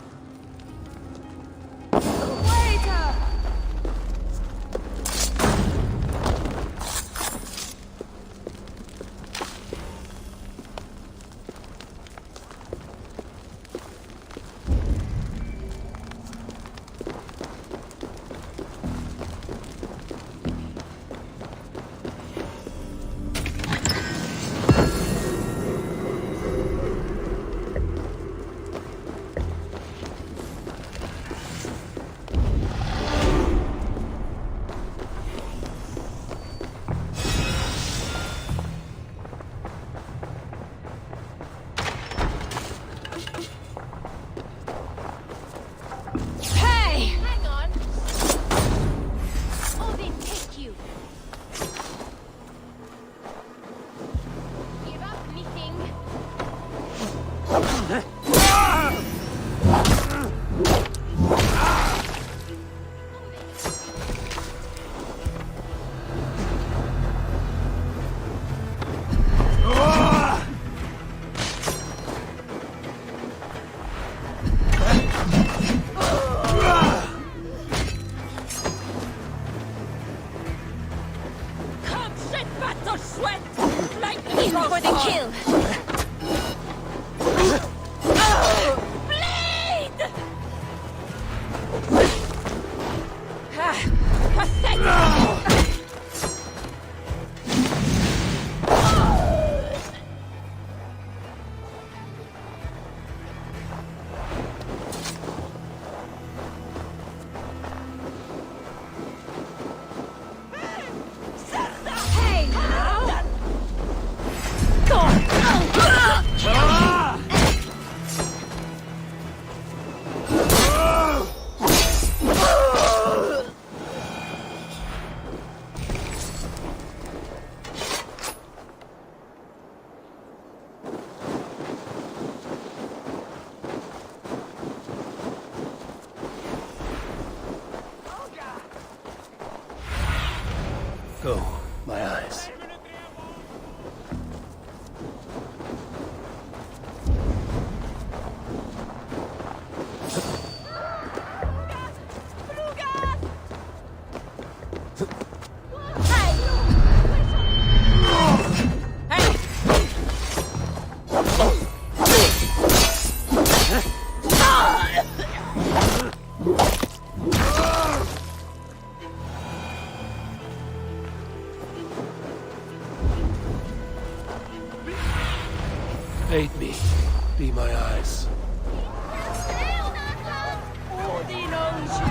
Speaker 1: Aid me. Be my eyes.
Speaker 14: Odin owns you!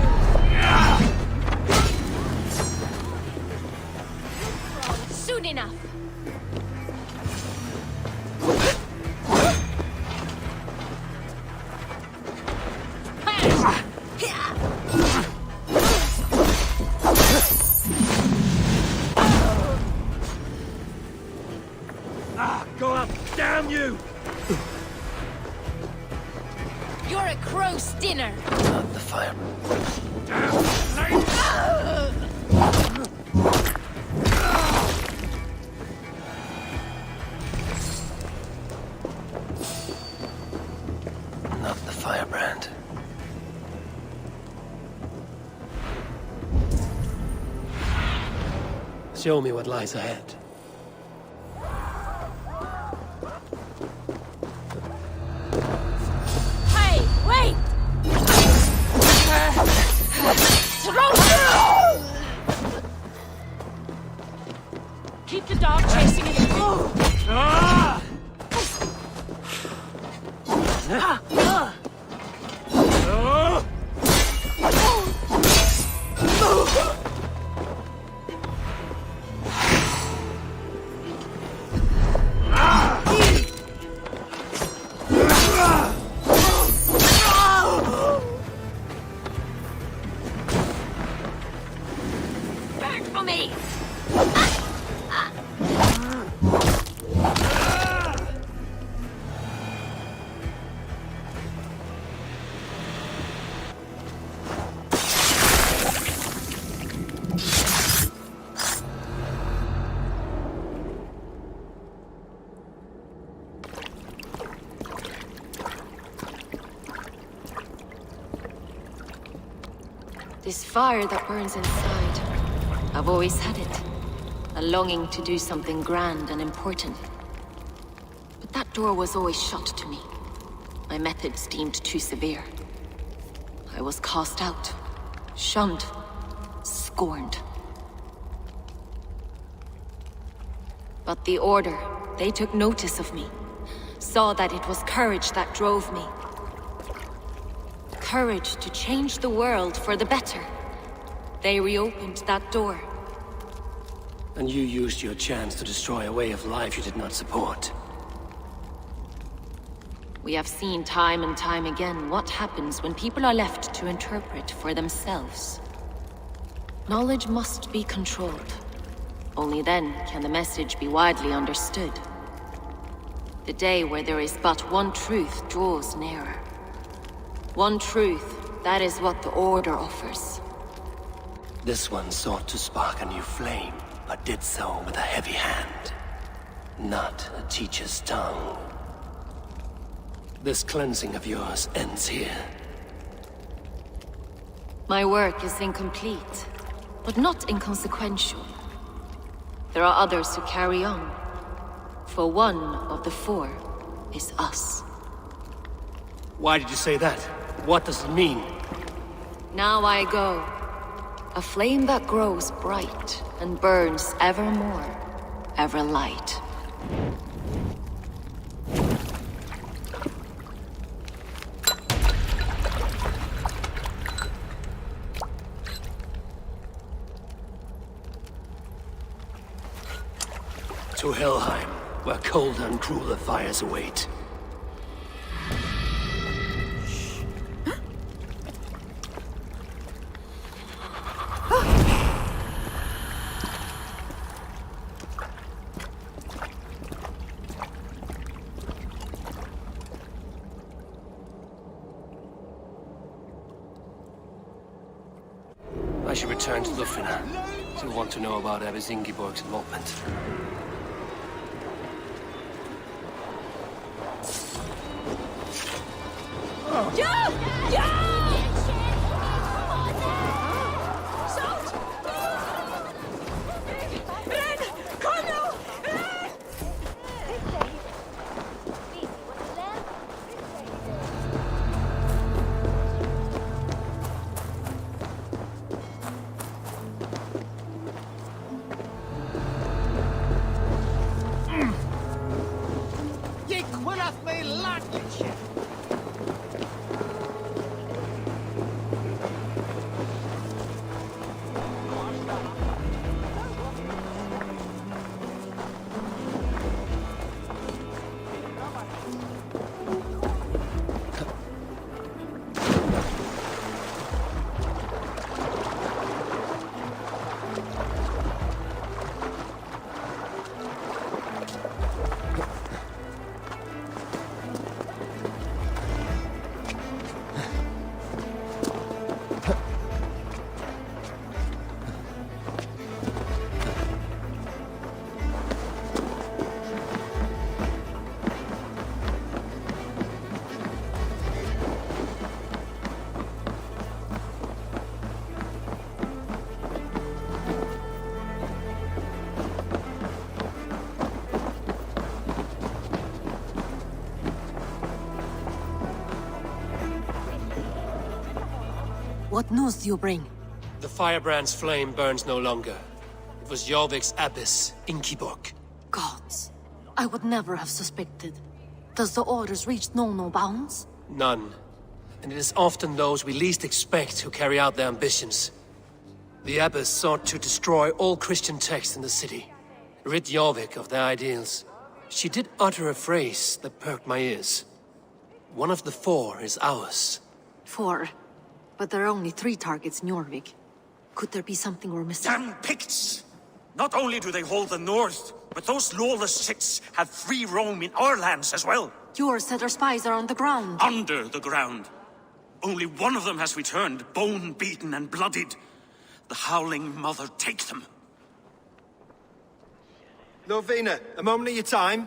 Speaker 14: Soon enough.
Speaker 3: Go up, damn you!
Speaker 14: You're a crow's dinner.
Speaker 1: Not the fire. Not the firebrand. Show me what lies ahead.
Speaker 14: Hey, wait! Keep the dog chasing it. Back for me!
Speaker 2: This fire that burns inside, I've always had it. A longing to do something grand and important. But that door was always shut to me. My methods deemed too severe. I was cast out, shunned, scorned. But the Order, they took notice of me. Saw that it was courage that drove me. Courage to change the world for the better. They reopened that door.
Speaker 1: And you used your chance to destroy a way of life you did not support.
Speaker 2: We have seen time and time again what happens when people are left to interpret for themselves. Knowledge must be controlled. Only then can the message be widely understood. The day where there is but one truth draws nearer. One truth, that is what the Order offers.
Speaker 1: This one sought to spark a new flame, but did so with a heavy hand. Not a teacher's tongue. This cleansing of yours ends here.
Speaker 2: My work is incomplete, but not inconsequential. There are others who carry on. For one of the four is us.
Speaker 1: Why did you say that? What does it mean?
Speaker 2: Now I go. A flame that grows bright and burns ever more, ever light.
Speaker 1: To Helheim, where colder and crueler fires await. I should return to Lufina. Still want to know about Abbess Ingeborg's involvement.
Speaker 5: chwilach me ladlicie.
Speaker 8: What news do you bring?
Speaker 1: The firebrand's flame burns no longer. It was Jorvik's abbess, Inkiborg.
Speaker 8: Gods, I would never have suspected. Does the orders reach no bounds?
Speaker 1: None. And it is often those we least expect who carry out their ambitions. The abbess sought to destroy all Christian texts in the city, rid Jorvik of their ideals. She did utter a phrase that perked my ears. One of the 4 is ours.
Speaker 8: 4? But there are only 3 targets in Jorvik. Could there be something we're missing?
Speaker 4: Damn Picts! Not only do they hold the north, but those lawless shits have free roam in our lands as well.
Speaker 8: Yours said our spies are on the ground.
Speaker 4: Under the ground. Only one of them has returned, bone-beaten and bloodied. The Howling Mother take them.
Speaker 7: Lovina, a moment of your time.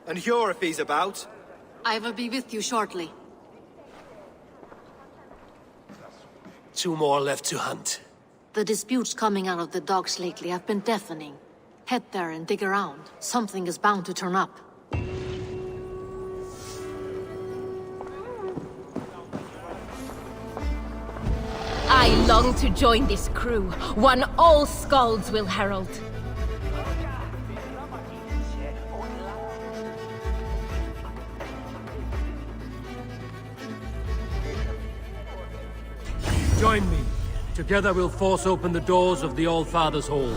Speaker 7: And Hjor if he's about.
Speaker 8: I will be with you shortly.
Speaker 1: 2 more left to hunt.
Speaker 8: The disputes coming out of the docks lately have been deafening. Head there and dig around. Something is bound to turn up.
Speaker 14: I long to join this crew, one all skalds will herald.
Speaker 1: Join me. Together we'll force open the doors of the All-Father's Hall.